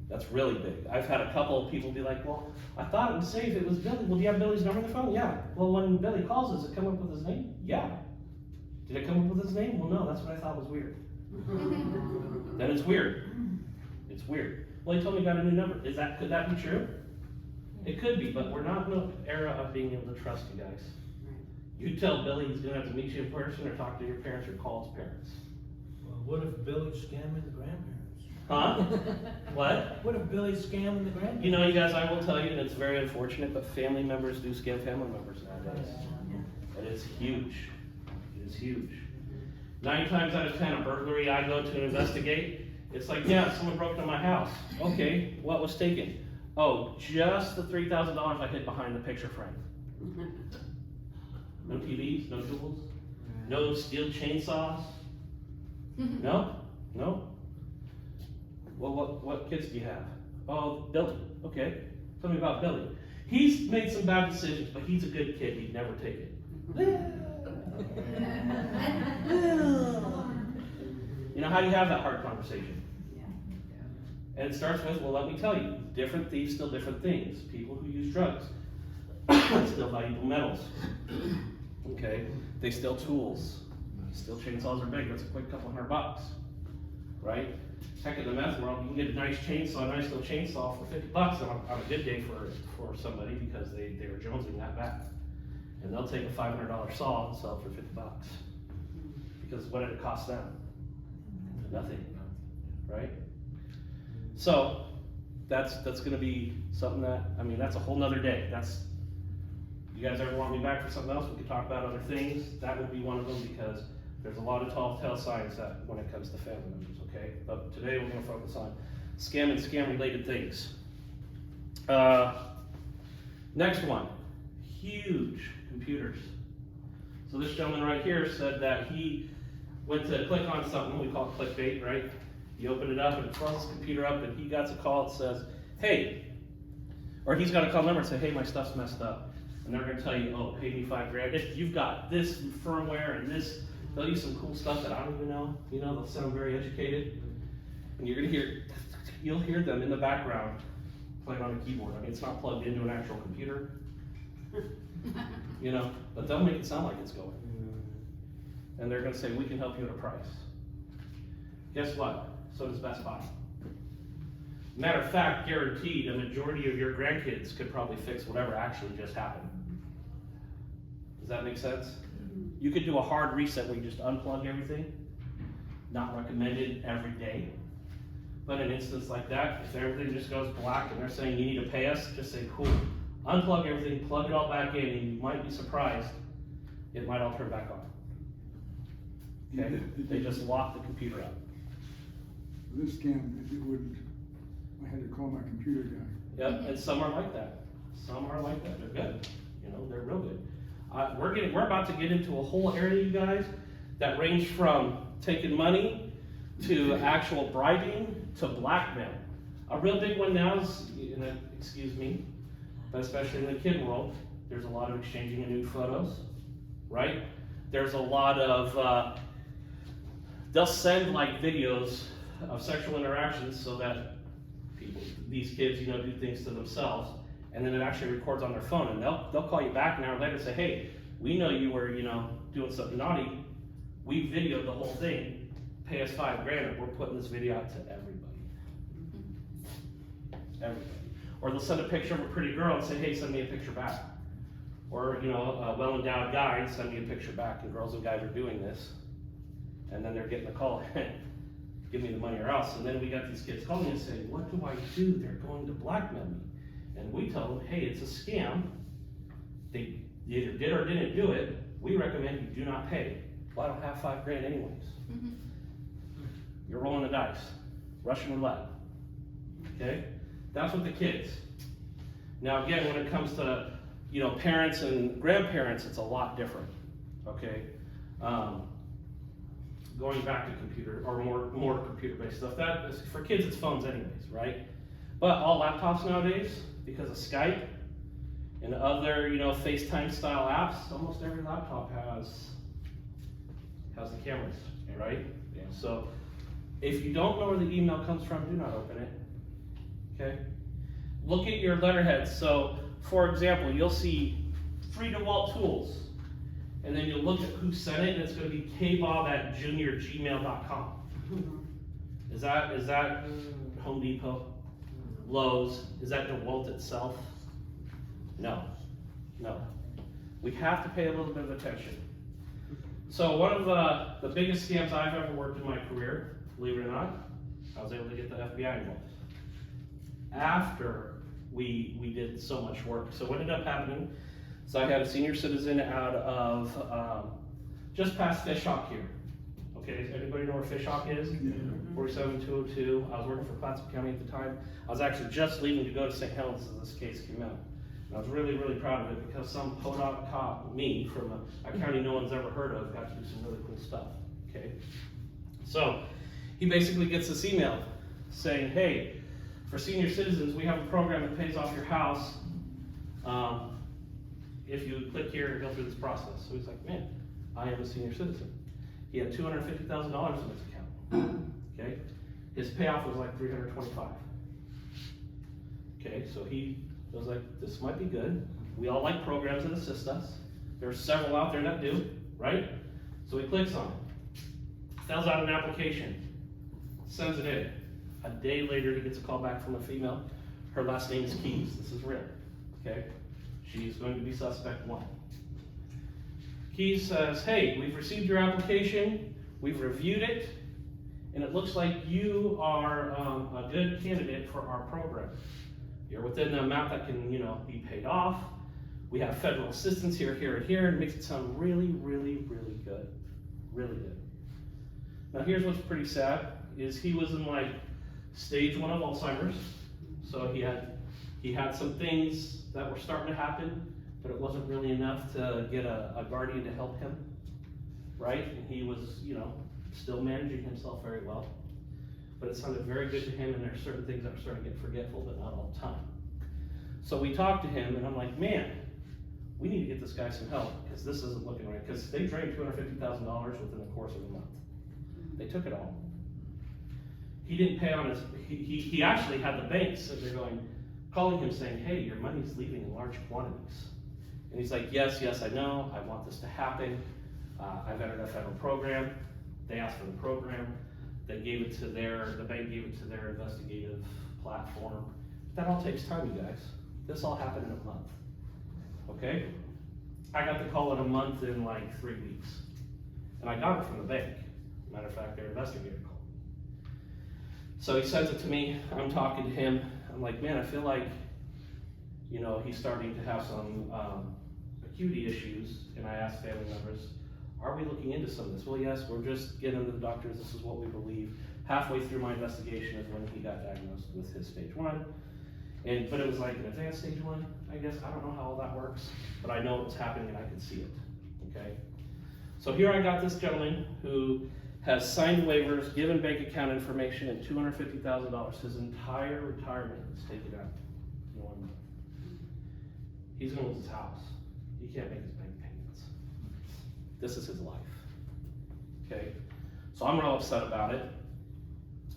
That's really big. I've had a couple of people be like, well, I thought it was safe, it was Billy. Well, do you have Billy's number on the phone? Yeah. Well, when Billy calls, does it come up with his name? Yeah. Did it come up with his name? Well, no, that's what I thought was weird. Then it's weird. It's weird. Well, he told me he got a new number. Could that be true? It could be, but we're not in an era of being able to trust you guys. You tell Billy he's gonna have to meet you in person or talk to your parents or call his parents. Well, what if Billy's scamming the grandparents? Huh? What? What if Billy's scamming the grandparents? You guys, I will tell you, and it's very unfortunate, but family members do scam family members nowadays. It is huge. It is huge. 9 times out of 10, a burglary I go to investigate, it's like, yeah, someone broke into my house. Okay, what was taken? Oh, just the $3,000 I hid behind the picture frame. No TVs, no tools, no steel chainsaws. No? Well, what kids do you have? Oh, Billy. Okay, tell me about Billy. He's made some bad decisions, but he's a good kid. He'd never take it. How do you have that hard conversation? And it starts with, well, let me tell you, different thieves steal different things. People who use drugs steal valuable metals. Okay, they steal tools. Steel chainsaws are big. That's a quick couple $100, right? Heck, in the meth world, you can get a nice chainsaw, a nice little chainsaw for $50 on a good day for somebody because they were jonesing that bad. And they'll take a $500 saw and sell it for $50. Because what did it cost them? Nothing, right? So that's gonna be something that's a whole nother day. You guys ever want me back for something else? We could talk about other things. That would be one of them because there's a lot of telltale signs that when it comes to family members, okay? But today we're gonna focus on scam and scam related things. Next one, huge computers. So this gentleman right here said that he went to click on something, we call it clickbait, right? You open it up and it throws his computer up and he gets a call that says, hey, or he's got a call number and say, hey, my stuff's messed up. And they're gonna tell you, oh, pay me $5,000. If you've got this firmware and this, they'll use some cool stuff that I don't even know. They'll sound very educated. And you'll hear them in the background playing on a keyboard. It's not plugged into an actual computer. But they'll make it sound like it's going. And they're gonna say, we can help you at a price. Guess what? So does Best Buy. Matter of fact, guaranteed, a majority of your grandkids could probably fix whatever actually just happened. Does that make sense? You could do a hard reset where you just unplug everything. Not recommended every day. But in an instance like that, if everything just goes black and they're saying you need to pay us, just say, cool. Unplug everything, plug it all back in, and you might be surprised, it might all turn back on. Okay? They just lock the computer up. This scam, it wouldn't. I had to call my computer guy. Yep, and some are like that. Some are like that. They're good. They're real good. We're about to get into a whole area, you guys, that range from taking money to actual bribing to blackmail. A real big one now is, excuse me, but especially in the kid world, there's a lot of exchanging of nude photos, right? There's a lot of, they'll send videos of sexual interactions so that these kids, do things to themselves, and then it actually records on their phone, and they'll call you back an hour later and say, hey, we know you were, doing something naughty. We videoed the whole thing. Pay us $5,000, and we're putting this video out to everybody. Everybody. Or they'll send a picture of a pretty girl and say, hey, send me a picture back. Or, you know, a well-endowed guy and send me a picture back, and girls and guys are doing this. And then they're getting a call, give me the money or else. And then we got these kids calling and saying, what do I do? They're going to blackmail me. And we tell them, hey, it's a scam. They either did or didn't do it. We recommend you do not pay. Well, I don't have $5,000 anyways. You're rolling the dice. Russian roulette. Okay? That's what the kids. Now again, when it comes to, you know, parents and grandparents, it's a lot different. Okay? Going back to computer, or more computer-based stuff. That is, for kids, it's phones anyways, right? But all laptops nowadays, because of Skype and other, you know, FaceTime style apps, almost every laptop has the cameras, right? Yeah. So if you don't know where the email comes from, do not open it. Okay? Look at your letterheads. So, for example, you'll see free DeWalt tools, and then you'll look at who sent it, and it's going to be kbob@juniorgmail.com. Is that Home Depot? Lowe's? Is that DeWalt itself? No. We have to pay a little bit of attention. So one of the biggest scams I've ever worked in my career, believe it or not, I was able to get the FBI involved. After we did so much work. So what ended up happening, so I had a senior citizen out of just past Fish Hawk here. Okay, anybody know where Fish Hawk is? Yeah. 47202. I was working for Clatsop County at the time. I was actually just leaving to go to St. Helens as this case came out. And I was really, really proud of it because some podunk cop, me, from a county no one's ever heard of, got to do some really cool stuff. Okay, so he basically gets this email saying, hey, for senior citizens, we have a program that pays off your house if you click here and go through this process. So he's like, man, I am a senior citizen. He had $250,000 in his account. Okay, his payoff was like $325. Okay, so he was like, this might be good. We all like programs that assist us. There's several out there that do, right? So he clicks on it, fills out an application, sends it in. A day later, he gets a call back from a female. Her last name is Keys. This is real, okay? She's going to be suspect 1. Keys says, hey, we've received your application, we've reviewed it, and it looks like you are a good candidate for our program. You're within the amount that can, you know, be paid off. We have federal assistance here, here, and here. It makes it sound really, really, really good. Really good. Now here's what's pretty sad, is he was in like stage 1 of Alzheimer's. So he had some things that were starting to happen, but it wasn't really enough to get a guardian to help him, right? And he was, you know, still managing himself very well. But it sounded very good to him, and there are certain things that were starting to get forgetful, but not all the time. So we talked to him, and I'm like, man, we need to get this guy some help, because this isn't looking right. Because they drained $250,000 within the course of a month. They took it all. He didn't pay on his, he actually had the banks sitting there calling him saying, hey, your money's leaving in large quantities. And he's like, yes, I know, I want this to happen. I've entered a federal program. They asked for the program. They gave it to the bank gave it to their investigative platform. That all takes time, you guys. This all happened in a month, okay? I got the call in a month in like 3 weeks. And I got it from the bank. Matter of fact, their investigator called. So he sends it to me, I'm talking to him. I'm like, man, I feel like, you know, he's starting to have some acuity issues. And I asked family members, are we looking into some of this? Well, yes, we're just getting to the doctors. This is what we believe. Halfway through my investigation is when he got diagnosed with his stage 1. But it was like an advanced stage 1, I guess. I don't know how all that works, but I know it was happening and I could see it, okay? So here I got this gentleman who has signed waivers, given bank account information, and $250,000. His entire retirement is taken out in 1 month. He's gonna lose his house. He can't make his bank payments. This is his life, okay? So I'm real upset about it.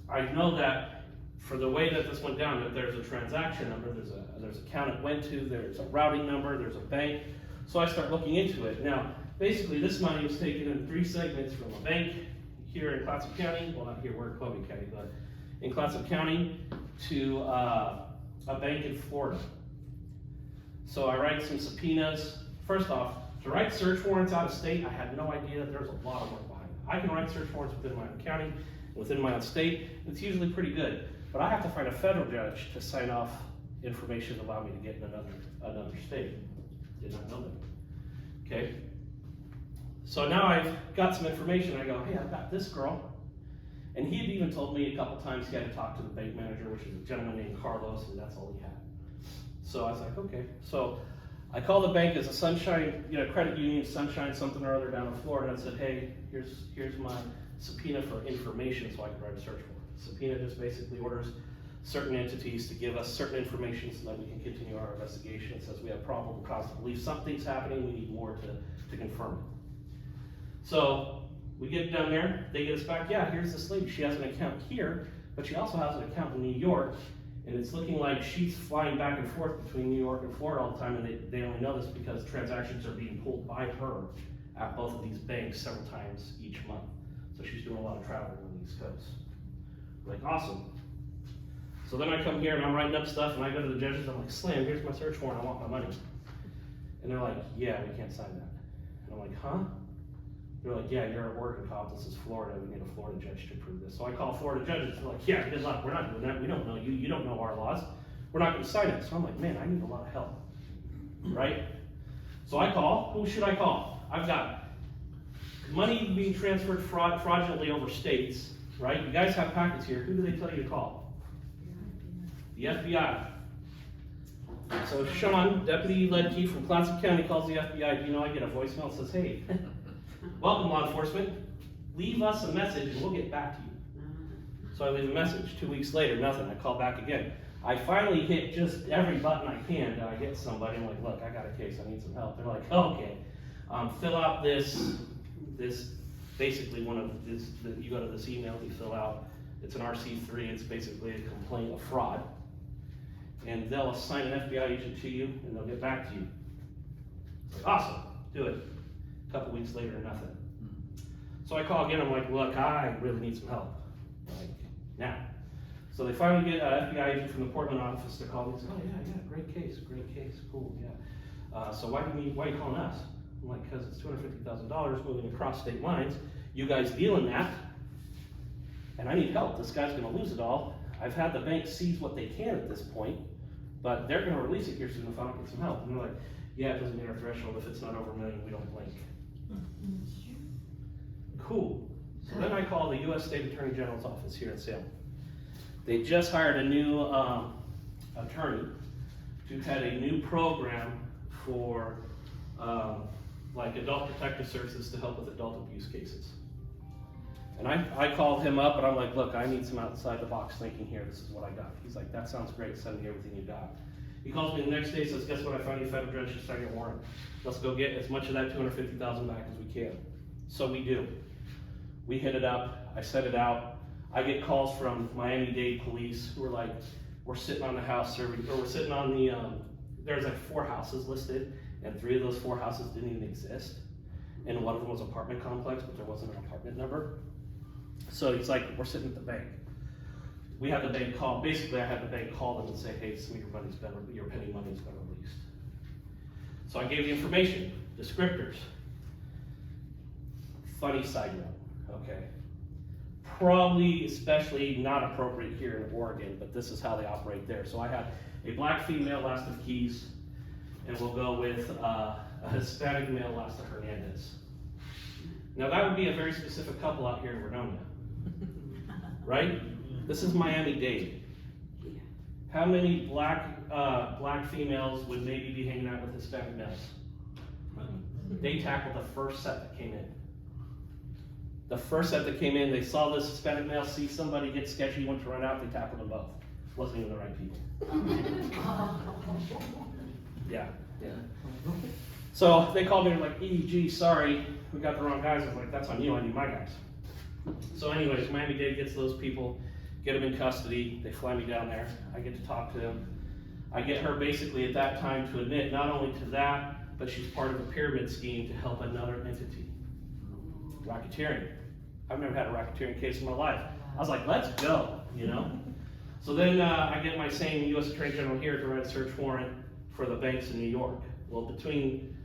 I know that for the way that this went down, that there's a transaction number, there's an account it went to, there's a routing number, there's a bank. So I start looking into it. Now, basically this money was taken in 3 segments from a bank here in Clatsop County, well not here, we're in Columbia County, but in Clatsop County to a bank in Florida. So I write some subpoenas. First off, to write search warrants out of state, I had no idea that there's a lot of work behind it. I can write search warrants within my own county, within my own state. It's usually pretty good, but I have to find a federal judge to sign off information to allow me to get in another state. Did not know that. Okay. So now I've got some information. I go, hey, I've got this girl. And he had even told me a couple times he had to talk to the bank manager, which is a gentleman named Carlos, and that's all he had. So I was like, okay. So I called the bank as a Sunshine, credit union, Sunshine something or other down in Florida, and said, hey, here's my subpoena for information so I can write a search warrant. Subpoena just basically orders certain entities to give us certain information so that we can continue our investigation. It says we have probable cause to believe something's happening, we need more to confirm it. So we get down there, they get us back, yeah, here's this lady, she has an account here, but she also has an account in New York, and it's looking like she's flying back and forth between New York and Florida all the time, and they only know this because transactions are being pulled by her at both of these banks several times each month. So she's doing a lot of traveling on the East Coast. Like, awesome. So then I come here and I'm writing up stuff, and I go to the judges, I'm like, Slam, here's my search warrant, I want my money. And they're like, yeah, we can't sign that. And I'm like, huh? They're like, yeah, you're a working cop, this is Florida, we need a Florida judge to approve this. So I call Florida judges, they're like, yeah, good luck, we're not doing that, we don't know you, you don't know our laws, we're not gonna sign it. So I'm like, man, I need a lot of help, right? So I call, who should I call? I've got money being transferred fraudulently over states, right? You guys have packets here, who do they tell you to call? The FBI. So Sean, Deputy Leudke from Clatsop County, calls the FBI. Do you know, I get a voicemail that says, hey, welcome law enforcement, leave us a message and we'll get back to you. So I leave a message. 2 weeks later, nothing. I call back again. I finally hit just every button I can to get somebody. I'm like, look, I got a case, I need some help. They're like, okay, fill out this basically one of this, you go to this email, you fill out, it's an RC3, it's basically a complaint of fraud. And they'll assign an FBI agent to you and they'll get back to you. Like, awesome, do it. A couple weeks later, nothing. So I call again, I'm like, look, I really need some help. Like, now. So they finally get an FBI agent from the Portland office to call me and say, oh yeah, great case, cool, yeah. So why are you calling us? I'm like, because it's $250,000 moving across state lines. You guys deal in that, and I need help. This guy's gonna lose it all. I've had the bank seize what they can at this point, but they're gonna release it here soon if I don't get some help. And they're like, yeah, it doesn't meet our threshold. If it's not over $1 million, we don't blink. Cool. So then I call the U.S. State Attorney General's office here in Salem. They just hired a new attorney who had a new program for like adult protective services to help with adult abuse cases. And I called him up and I'm like, look, I need some outside the box thinking here. This is what I got. He's like, that sounds great. Send me everything you got. He calls me the next day, says, guess what? I found you a federal judge to start your warrant. Let's go get as much of that $250,000 back as we can. So we do. We hit it up. I set it out. I get calls from Miami-Dade police who are like, we're sitting on the house serving, or we're sitting on the, there's like 4 houses listed, and 3 of those 4 houses didn't even exist. And one of them was an apartment complex, but there wasn't an apartment number. So he's like, we're sitting at the bank. We had the bank call, basically I had the bank call them and say, hey, some of your pending money's been released. So I gave the information, descriptors. Funny side note, okay? Probably especially not appropriate here in Oregon, but this is how they operate there. So I had a black female, last of Keys, and we'll go with a Hispanic male, last of Hernandez. Now that would be a very specific couple out here in Vernonia, right? This is Miami-Dade. How many black females would maybe be hanging out with Hispanic males? They tackled the first set that came in. The first set that came in, they saw this Hispanic male see somebody get sketchy, went to run out, they tackled them both. Wasn't even the right people. Yeah. So they called me and were like, gee, sorry, we got the wrong guys. I was like, that's on you, I need my guys. So anyways, Miami-Dade gets those people, get them in custody, they fly me down there, I get to talk to them. I get her basically at that time to admit not only to that, but she's part of a pyramid scheme to help another entity. Racketeering. I've never had a racketeering case in my life. I was like, let's go, you know? So then I get my same U.S. Attorney General here to write a search warrant for the banks in New York. Well, between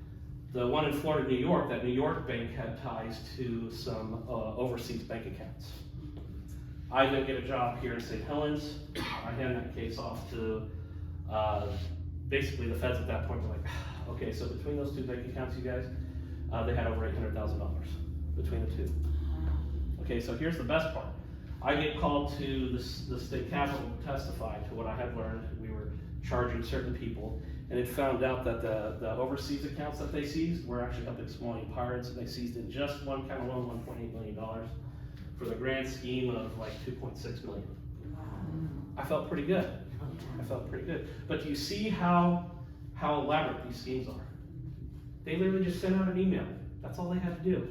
the one in Florida, New York, that New York bank had ties to some overseas bank accounts. I then get a job here in St. Helens. I hand that case off to basically the feds at that point. They're like, okay, so between those two bank accounts, you guys, they had over $800,000 between the two. Okay, so here's the best part. I get called to the state capitol to testify to what I had learned. We were charging certain people, and it found out that the overseas accounts that they seized were actually up exploiting pirates, and they seized in just one count alone $1.8 million for the grand scheme of like $2.6 million. I felt pretty good. I felt pretty good. But do you see how elaborate these schemes are? They literally just sent out an email. That's all they had to do.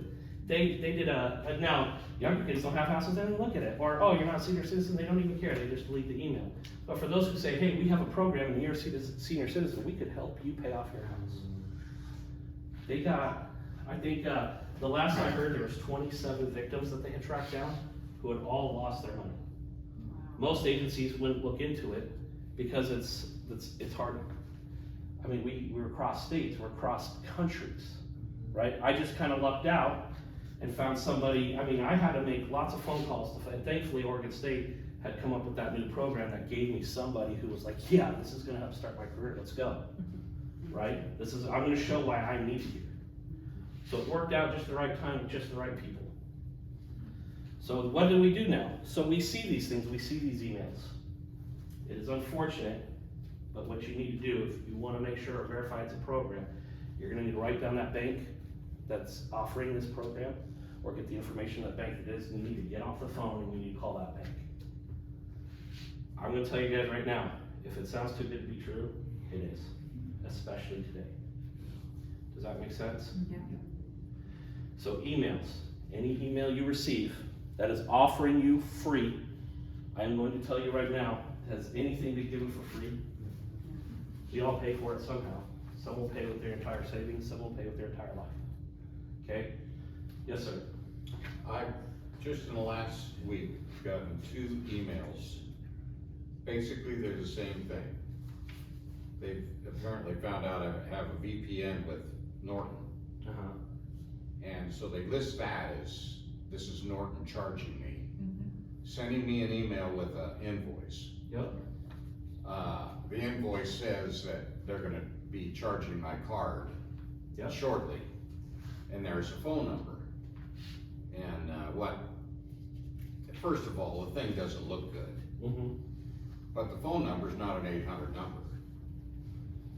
They did now, younger kids don't have houses, they don't even look at it. Or, oh, you're not a senior citizen, they don't even care, they just delete the email. But for those who say, hey, we have a program and you're a senior citizen, we could help you pay off your house. They got, I think, the last I heard, there was 27 victims that they had tracked down who had all lost their money. Most agencies wouldn't look into it because it's hard. I mean, we're across states, we're across countries, right? I just kind of lucked out and found somebody. I mean, I had to make lots of phone calls, and thankfully Oregon State had come up with that new program that gave me somebody who was like, yeah, this is gonna help start my career, let's go, right? I'm gonna show why I need you. So it worked out just the right time with just the right people. So what do we do now? So we see these things, we see these emails. It is unfortunate, but what you need to do, if you wanna make sure or verify it's a program, you're gonna need to write down that bank that's offering this program, or get the information of that bank it is, and you need to get off the phone and you need to call that bank. I'm gonna tell you guys right now, if it sounds too good to be true, it is, especially today. Does that make sense? Yeah. So emails, any email you receive that is offering you free, I'm going to tell you right now, has anything been given for free? We all pay for it somehow. Some will pay with their entire savings, some will pay with their entire life. Okay? Yes, sir. I've just in the last week gotten 2 emails. Basically, they're the same thing. They've apparently found out I have a VPN with Norton. And so they list that as, this is Norton charging me. Sending me an email with an invoice. Yep. The invoice says that they're gonna be charging my card shortly. And there's a phone number. And first of all, the thing doesn't look good. But the phone number's not an 800 number.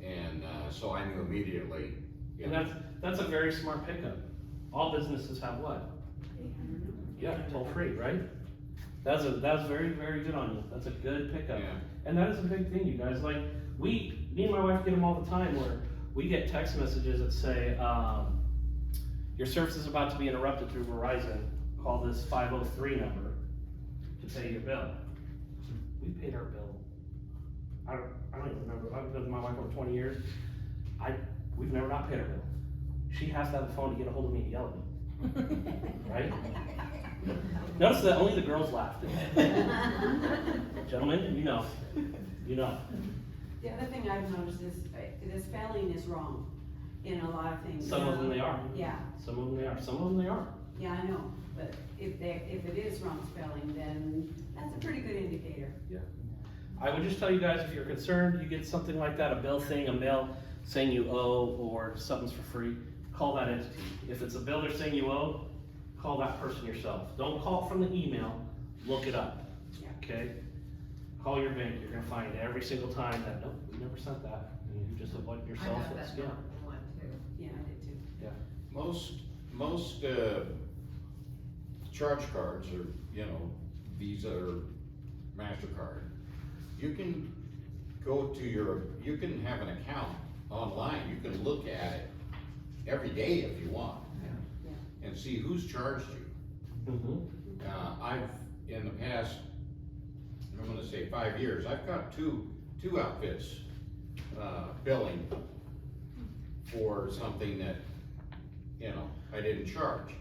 And so I knew immediately. And that's a very smart pickup. All businesses have what? Yeah, toll free, right? That's very, very good on you. That's a good pickup. Yeah. And that is a big thing, you guys. Like, me and my wife get them all the time where we get text messages that say, your service is about to be interrupted through Verizon. Call this 503 number to pay your bill. We paid our bill. I don't even remember. I've been with my wife over 20 years. We've never not paid our bill. She has to have the phone to get a hold of me and yell at me. Right? Notice that only the girls laughed. Gentlemen, you know. The other thing I've noticed is, the spelling is wrong in a lot of things. Some of them they are. Yeah, Some of them they are. Some of them they are. yeah, I know, but if it is wrong spelling, then that's a pretty good indicator. Yeah. I would just tell you guys, if you're concerned, you get something like that, a bill thing, a mail saying you owe, or something's for free, call that entity. If it's a bill they're saying you owe, call that person yourself. Don't call from the email, look it up, okay? Call your bank, you're gonna find every single time that, nope, we never sent that. And you just avoid yourself a scam. Yeah, I did too. Yeah. Most charge cards are, Visa or MasterCard. You can go to you can have an account online. You can look at it every day if you want. And see who's charged you. I've, in the past, I'm gonna say 5 years, I've got two outfits billing for something that, I didn't charge.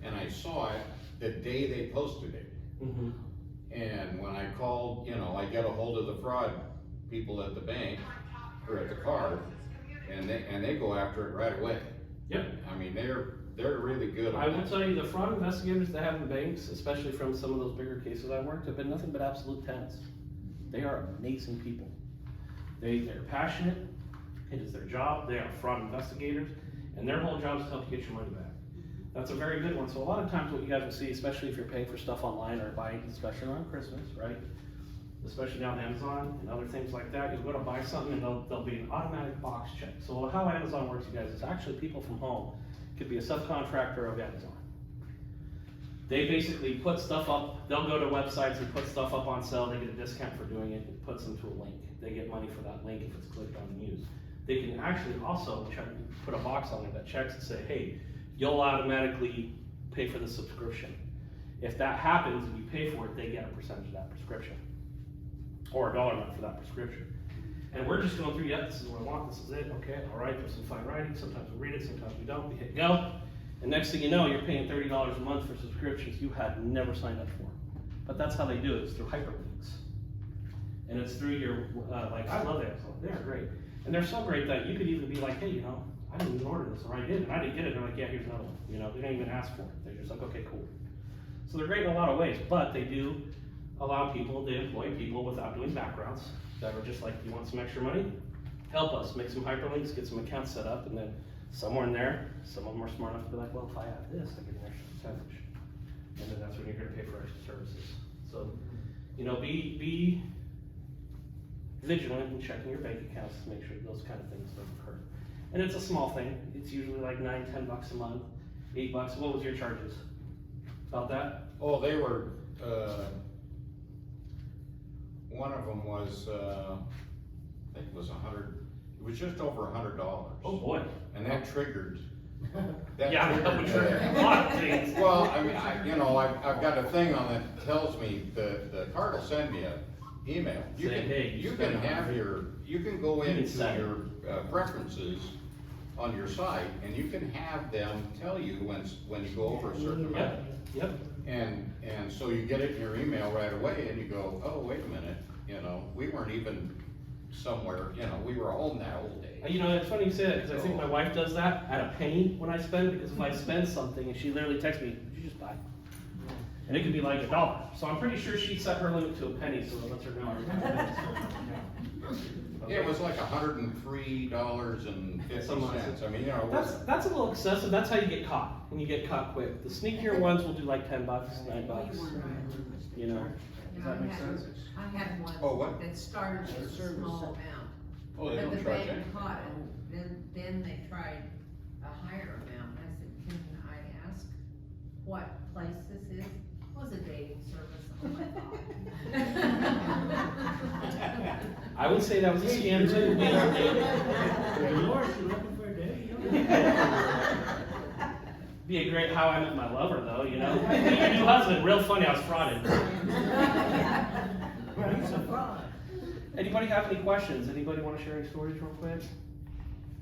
And I saw it the day they posted it. And when I called, you know, I get a hold of the fraud people at the bank, or at the card, and they go after it right away. Yep. I mean, they're really good I on will that. tell you, the fraud investigators that have in banks, especially from some of those bigger cases I worked, have been nothing but absolute tens. They are amazing people. They're passionate, it is their job, they are fraud investigators, and their whole job is to help you get your money back. That's a very good one. So a lot of times what you guys will see, especially if you're paying for stuff online or buying, especially around Christmas, right? Especially down Amazon and other things like that, you'll go to buy something and there'll be an automatic box check. So how Amazon works, you guys, is actually people from home, could be a subcontractor of Amazon. They basically put stuff up, they'll go to websites and put stuff up on sale, they get a discount for doing it, it puts them to a link. They get money for that link if it's clicked on and used. They can actually also put a box on there that checks and say, hey, you'll automatically pay for the subscription. If that happens and you pay for it, they get a percentage of that prescription. Or a dollar amount for that prescription. And we're just going through, yep, this is what I want, this is it, okay, all right, there's some fine writing, sometimes we read it, sometimes we don't, we hit go. And next thing you know, you're paying $30 a month for subscriptions you had never signed up for. But that's how they do it, it's through hyperlinks. And it's through your, like, I love Amazon, they're great. And they're so great that you could even be like, hey, you know, I didn't even order this, or I did, and I didn't get it, they're like, yeah, here's another one. You know, they don't even ask for it, they're just like, okay, cool. So they're great in a lot of ways, but they do allow people, they employ people without doing backgrounds that are just like, you want some extra money? Help us, make some hyperlinks, get some accounts set up, and then somewhere in there, some of them are smart enough to be like, well, if I have this, I get an extra percentage. And then that's when you're gonna pay for extra services. So, you know, be vigilant in checking your bank accounts to make sure those kind of things don't occur. And it's a small thing, it's usually like $9, $10 a month, $8. What was your charges? About that? Oh, they were, one of them was, I think it was it was just over $100. Oh boy. And that triggered. Yeah, that would trigger a lot of things. Well, I mean, I've got a thing on that tells me, the card will send me an email. You Say, can, hey, you spend can have you can go You can into set it. your preferences on your site, and you can have them tell you when you go over a certain amount. Yep. And so you get it in your email right away, and you go, oh, wait a minute, you know, we weren't even somewhere, you know, we were home that whole day. You know, it's funny you say that, because I think my wife does that at a penny when I spend, because if I spend something and she literally texts me, did you just buy? And it could be like $1. So I'm pretty sure she set her limit to a penny, so it lets her know. Yeah, it was like $103.50. I mean, you know. That's a little excessive, that's how you get caught, and you get caught quick. The sneakier ones will do like $10, $9, you know, does that make sense? I had one Oh, what? that started with a small amount. Oh, they But don't the charge bank anything. caught it, then they tried a higher amount, and I said, can I ask what place this is? It was a dating service, oh my God. I would say that was a scam too. We don't date. Lord, you looking for a date? Be a great How I Met My Lover though, you know? Meet your new husband, real funny, I was frauded. He's a fraud. Anybody have any questions? Anybody wanna share any stories real quick?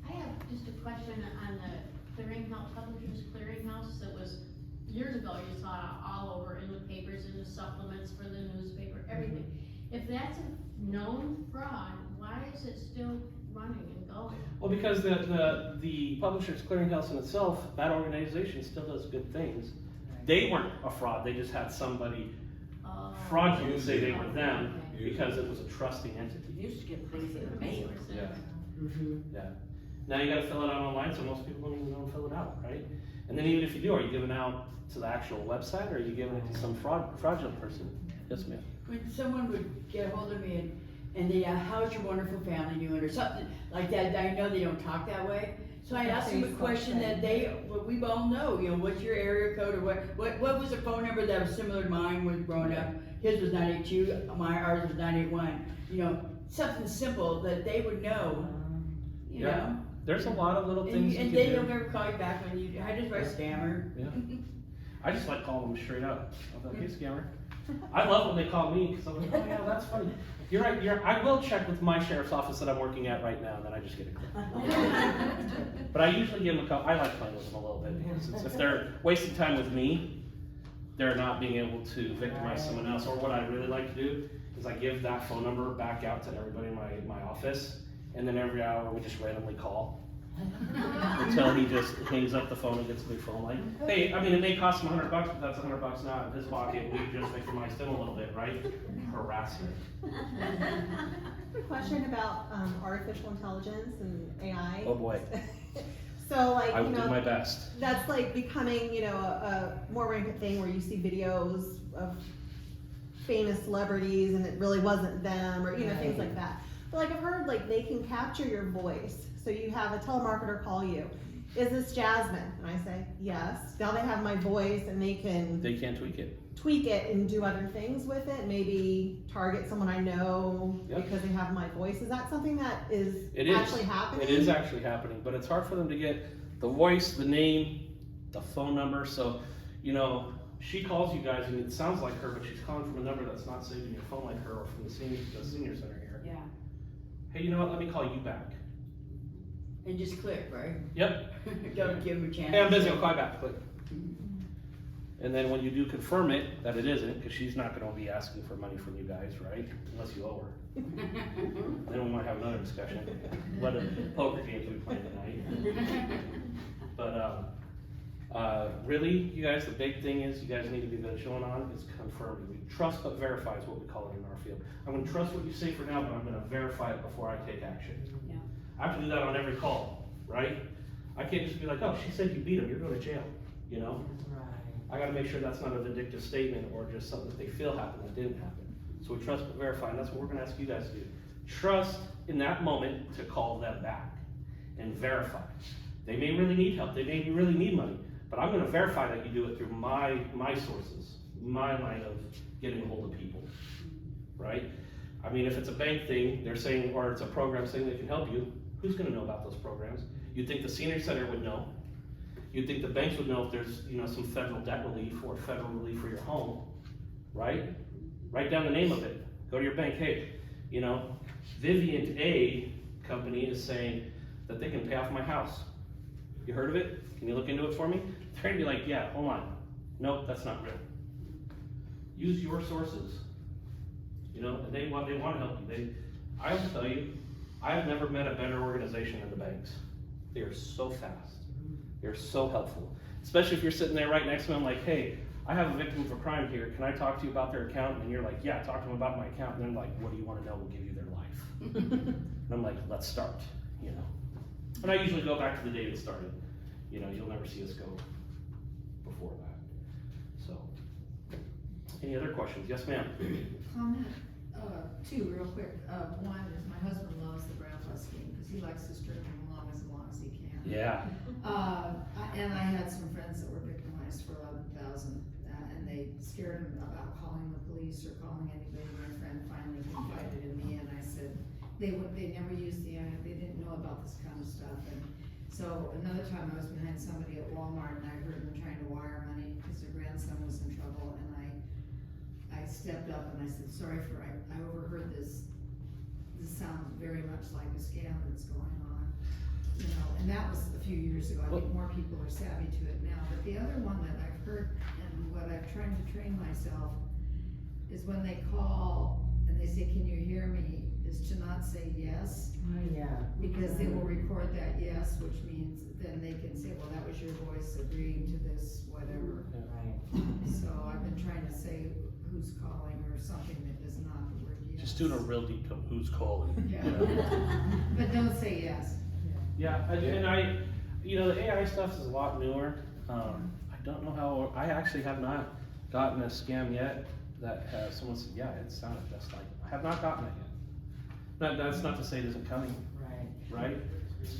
I have just a question on the clearinghouse, Publishers Clearinghouse, that was years ago, you saw it all over in the papers, in the supplements for the newspaper, everything. If that's a known fraud, why is it still running and going? Well, because the Publishers Clearinghouse in itself, that organization still does good things. They weren't a fraud, they just had somebody fraudulent say they were them because it was a trusting entity. You used to get things in the mail. Yeah. Yeah. Now you gotta fill it out online, so most people don't even know to fill it out, right? And then even if you do, are you giving out to the actual website, or are you giving it to some fraudulent person? Yes, ma'am. When someone would get hold of me and they, how's your wonderful family doing, or something like that, I know they don't talk that way. So I asked them a question that we all know, you know, what's your area code, or what was a phone number that was similar to mine when growing up? His was 982, ours was 981, you know, something simple that they would know, you know? There's a lot of little things you And can they do. don't ever call you back when you, I just write scammer. Yeah. I just like calling them straight up. I'm like, hey, scammer. I love when they call me, because I'm like, oh yeah, that's funny. You're right, I will check with my sheriff's office that I'm working at right now, and then I just get a call. But I usually give them a call. I like playing with them a little bit, because if they're wasting time with me, they're not being able to victimize someone else. Or what I really like to do is I give that phone number back out to everybody in my office, and then every hour we just randomly call until he just hangs up the phone and gets a new phone line. Hey, I mean, it may cost him $100, but that's $100 now in his pocket. We just victimized him a little bit, right? Harassment. I have a question about artificial intelligence and AI. Oh boy. So like, I you will do know, my best. that's like becoming, you know, a more rampant thing where you see videos of famous celebrities and it really wasn't them, or, you know, things like that. But like I've heard like they can capture your voice. So you have a telemarketer call you. Is this Jasmine? And I say, yes. Now they have my voice and they can tweak it and do other things with it, maybe target someone I know because they have my voice. Is that something that is actually happening? It is actually happening, but it's hard for them to get the voice, the name, the phone number. So, you know, she calls you guys and it sounds like her, but she's calling from a number that's not saved in your phone like her, or from the senior center here. Yeah. Hey, you know what? Let me call you back. And just click, right? Yep. Don't give them a chance. Hey, I'm busy. I'll call you back. Click. And then when you do confirm it, that it isn't, because she's not going to be asking for money from you guys, right? Unless you owe her. Then we might have another discussion. What poker games we playing tonight. But really, you guys, the big thing is you guys need to be vigilant on is confirming. We trust but verify is what we call it in our field. I'm going to trust what you say for now, but I'm going to verify it before I take action. Yeah. I have to do that on every call, right? I can't just be like, oh, she said you beat him, you're going to jail, you know? I gotta make sure that's not a vindictive statement or just something that they feel happened that didn't happen. So we trust but verify, and that's what we're gonna ask you guys to do. Trust in that moment to call them back and verify. They may really need help, they may really need money, but I'm gonna verify that you do it through my sources, my line of getting a hold of people, right? I mean, if it's a bank thing, they're saying, or it's a program saying they can help you, who's gonna know about those programs? You'd think the senior center would know. You'd think the banks would know if there's, you know, some federal debt relief or federal relief for your home, right? Write down the name of it. Go to your bank. Hey, you know, Vivian A company is saying that they can pay off my house. You heard of it? Can you look into it for me? They're gonna be like, yeah, hold on. Nope, that's not real. Use your sources. You know, and they want to help you. I will tell you, I've never met a better organization than the banks. They are so fast. They're so helpful, especially if you're sitting there right next to them like, hey, I have a victim of a crime here. Can I talk to you about their account? And you're like, yeah, talk to them about my account. And they're like, what do you want to know? We'll give you their life. And I'm like, let's start, you know. And I usually go back to the day it started. You know, you'll never see us go before that. So, any other questions? Yes, ma'am. Comment, two real quick. One is my husband loves the grandpa scheme because he likes to string them along as he can. Yeah. And I had some friends that were victimized for $11,000, and they scared him about calling the police or calling anybody. My friend finally confided in me, and I said they never used the internet. They didn't know about this kind of stuff. And so another time I was behind somebody at Walmart, and I heard them trying to wire money because their grandson was in trouble, and I stepped up and I said, sorry I overheard this. This sounds very much like a scam that's going on. You know, and that was a few years ago. I think more people are savvy to it now. But the other one that I've heard and what I've tried to train myself is when they call and they say, can you hear me, is to not say yes. Yeah. Because they will record that yes, which means then they can say, well, that was your voice agreeing to this, whatever. Right. So I've been trying to say who's calling or something that is not the word yes. Just doing a real deep who's calling. Yeah. But don't say yes. Yeah, and you know, the AI stuff is a lot newer. I don't know how, I actually have not gotten a scam yet that has someone said, yeah, it sounded just like, I have not gotten it yet. That's not to say it isn't coming, right?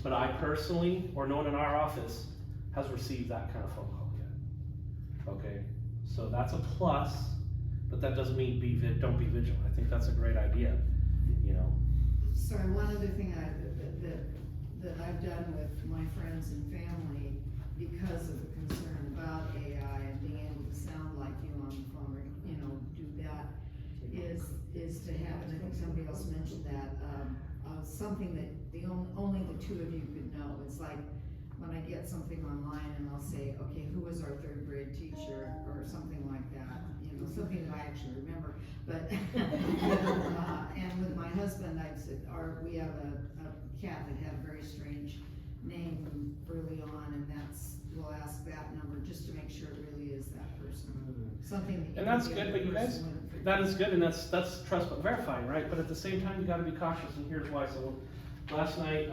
But I personally, or no one in our office, has received that kind of phone call yet. Okay, so that's a plus, but that doesn't mean don't be vigilant. I think that's a great idea, you know. Sorry, one other thing that I've done with my friends and family because of the concern about AI and being able to sound like you on the phone, or, you know, do that, is to have, and I think somebody else mentioned that, something that only the two of you could know. It's like when I might get something online and I'll say, okay, who was our third grade teacher, or something like that, you know, something that I actually remember, but, and with my husband, I'd said, we have a cat that had a very strange name early on, and we'll ask that number just to make sure it really is that person, something that you. And that's can good, get but you the guys, person with. that is good, and that's trust but verifying, right? But at the same time, you gotta be cautious, and here's why. So last night,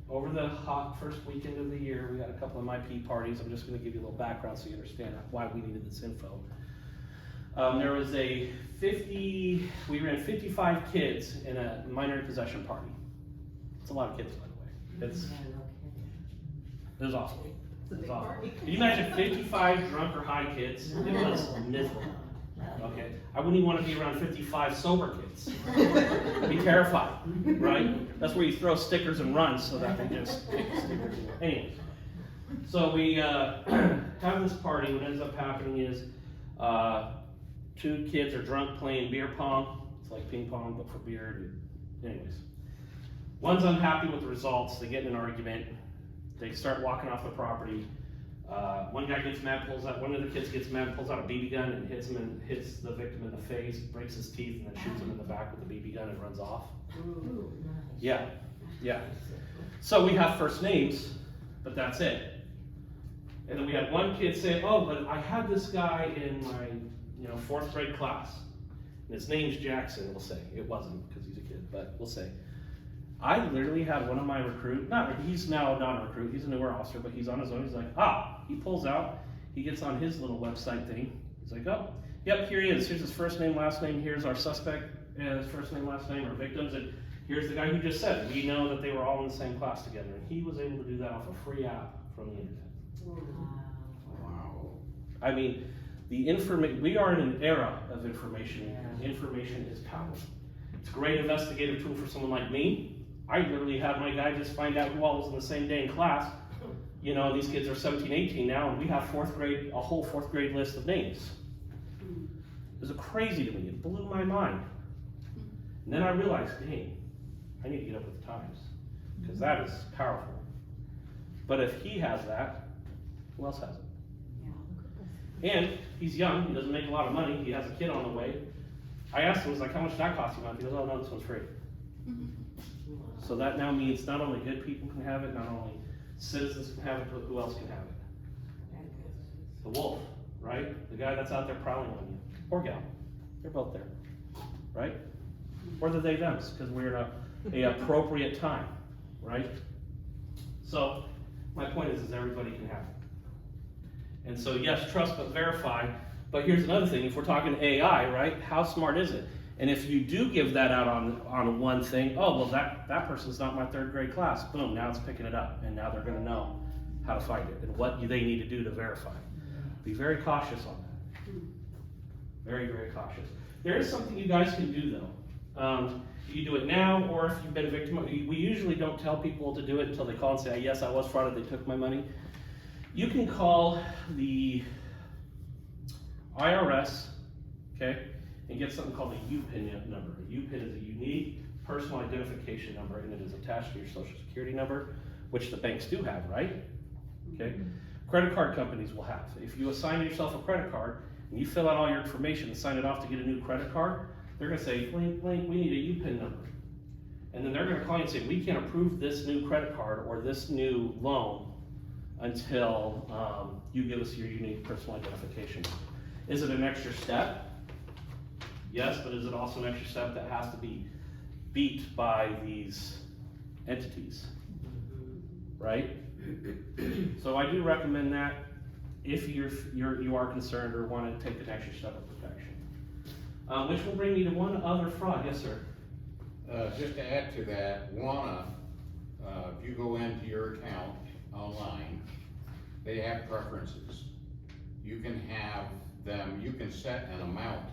over the hot first weekend of the year, we had a couple of MIP parties. I'm just gonna give you a little background so you understand why we needed this info. There was we ran 55 kids in a minor possession party. It's a lot of kids, by the way. It was awesome. It was awesome. Can you imagine 55 drunk or high kids? It was miserable. Okay, I wouldn't even want to be around 55 sober kids. I'd be terrified, right? That's where you throw stickers and run so that they just kick the stickers. Anyway, so we have this party. What ends up happening is 2 kids are drunk playing beer pong. It's like ping pong, but for beer. Anyways, one's unhappy with the results. They get in an argument. They start walking off the property. One guy gets mad, one of the kids gets mad, pulls out a BB gun and hits the victim in the face, breaks his teeth, and then shoots him in the back with the BB gun and runs off. Ooh, nice. Yeah. So we have first names, but that's it. And then we had one kid say, oh, but I had this guy in my 4th grade class, and his name's Jackson, we'll say. It wasn't, because he's a kid, but we'll say. I literally had one of my he's now not a recruit, he's a newer officer, but he's on his own. He's like, he pulls out, he gets on his little website thing. He's like, oh, yep, here he is. Here's his first name, last name. Here's our suspect, his first name, last name, our victims. And here's the guy who just said it. We know that they were all in the same class together. And he was able to do that off a free app from the internet. Wow. I mean, we are in an era of information, and information is power. It's a great investigative tool for someone like me. I literally had my guy just find out who all was in the same day in class. These kids are 17, 18 now, and we have a whole 4th grade list of names. It was crazy to me. It blew my mind. And then I realized, dang, I need to get up with the times, because that is powerful. But if he has that, who else has it? And he's young. He doesn't make a lot of money. He has a kid on the way. I asked him, I was like, how much did that cost you a month? He goes, oh no, this one's free. So that now means not only good people can have it, not only citizens can have it, but who else can have it? The wolf, right? The guy that's out there prowling on you. Or gal. They're both there, right? Or the they thems, because we're in a appropriate time, right? So my point is everybody can have it. And so yes, trust but verify. But here's another thing, if we're talking AI, right? How smart is it? And if you do give that out on one thing, oh, well, that person's not my 3rd grade class. Boom, now it's picking it up. And now they're going to know how to find it and what they need to do to verify. Be very cautious on that. Very, very cautious. There is something you guys can do, though. You can do it now, or if you've been a victim. We usually don't tell people to do it until they call and say, yes, I was frauded, they took my money. You can call the IRS, okay? And get something called a UPIN number. A UPIN is a unique personal identification number, and it is attached to your social security number, which the banks do have, right? Okay. Credit card companies will have. If you assign yourself a credit card and you fill out all your information and sign it off to get a new credit card, they're going to say, blank, blank, we need a UPIN number. And then they're going to call you and say, we can't approve this new credit card or this new loan until you give us your unique personal identification. Is it an extra step? Yes, but is it also an extra step that has to be beat by these entities, right? So I do recommend that if you are concerned or want to take an extra step of protection. Which will bring me to one other fraud. Yes, sir. Just to add to that, WANA, if you go into your account online, they have preferences. You can have them, you can set an amount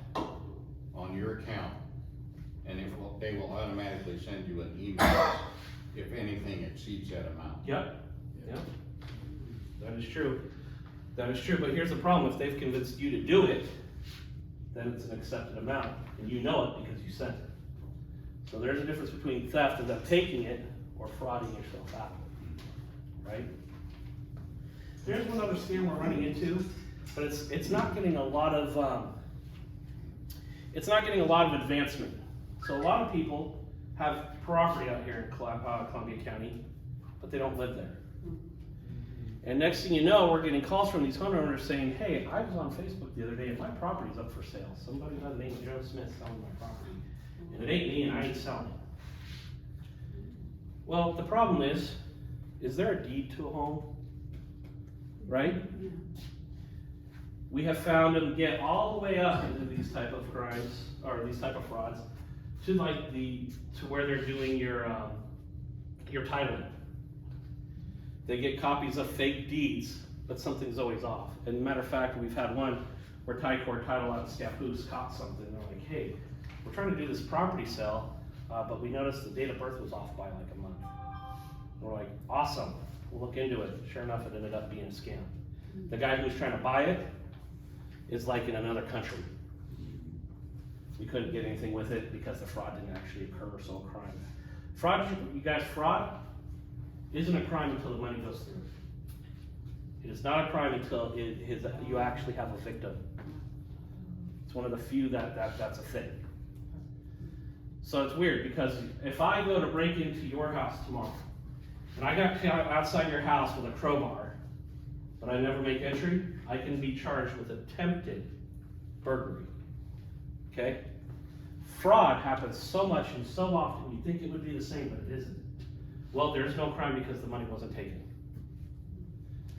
on your account, and they will automatically send you an email if anything exceeds that amount. Yep. That is true. That is true, but here's the problem. If they've convinced you to do it, then it's an accepted amount, and you know it because you sent it. So there's a difference between theft and them taking it or frauding yourself out, right? right? There's one other scam we're running into, but it's not getting a lot of advancement. So a lot of people have property out here in Columbia County, but they don't live there. And next thing you know, we're getting calls from these homeowners saying, hey, I was on Facebook the other day and my property's up for sale. Somebody by the name of Joe Smith selling my property. And it ain't me and I ain't selling it. Well, the problem is there a deed to a home? Right? We have found them get all the way up into these type of crimes, or these type of frauds, to where they're doing your titling. They get copies of fake deeds, but something's always off. And matter of fact, we've had one where Title out of Scappoose caught something. They're like, hey, we're trying to do this property sale, but we noticed the date of birth was off by like a month. We're like, awesome, we'll look into it. Sure enough, it ended up being a scam. The guy who's trying to buy it is like in another country. We couldn't get anything with it because the fraud didn't actually occur, so a crime. Fraud, you guys, fraud isn't a crime until the money goes through. It is not a crime until you actually have a victim. It's one of the few that's a thing. So it's weird because if I go to break into your house tomorrow, and I got outside your house with a crowbar, but I never make entry, I can be charged with attempted burglary. Okay? Fraud happens so much and so often, you think it would be the same, but it isn't. Well, there's no crime because the money wasn't taken.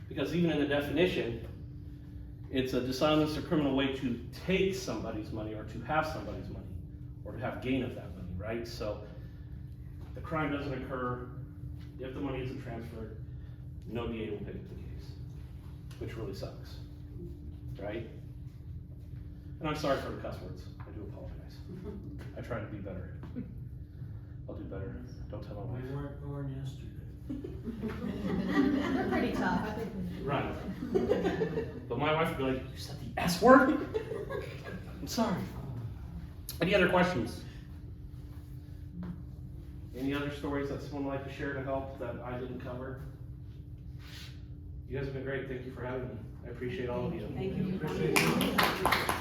Because even in the definition, it's a dishonest or criminal way to take somebody's money or to have somebody's money or to have gain of that money, right? So the crime doesn't occur if the money isn't transferred, no DA will pick up the case, which really sucks, right? And I'm sorry for the cuss words. I do apologize. I try to be better. I'll do better. Don't tell my wife. We weren't born yesterday. They're pretty tough, I think. Right. But my wife would be like, you said the S word? I'm sorry. Any other questions? Any other stories that someone would like to share to help that I didn't cover? You guys have been great. Thank you for having me. I appreciate all of you. Thank you. Appreciate you.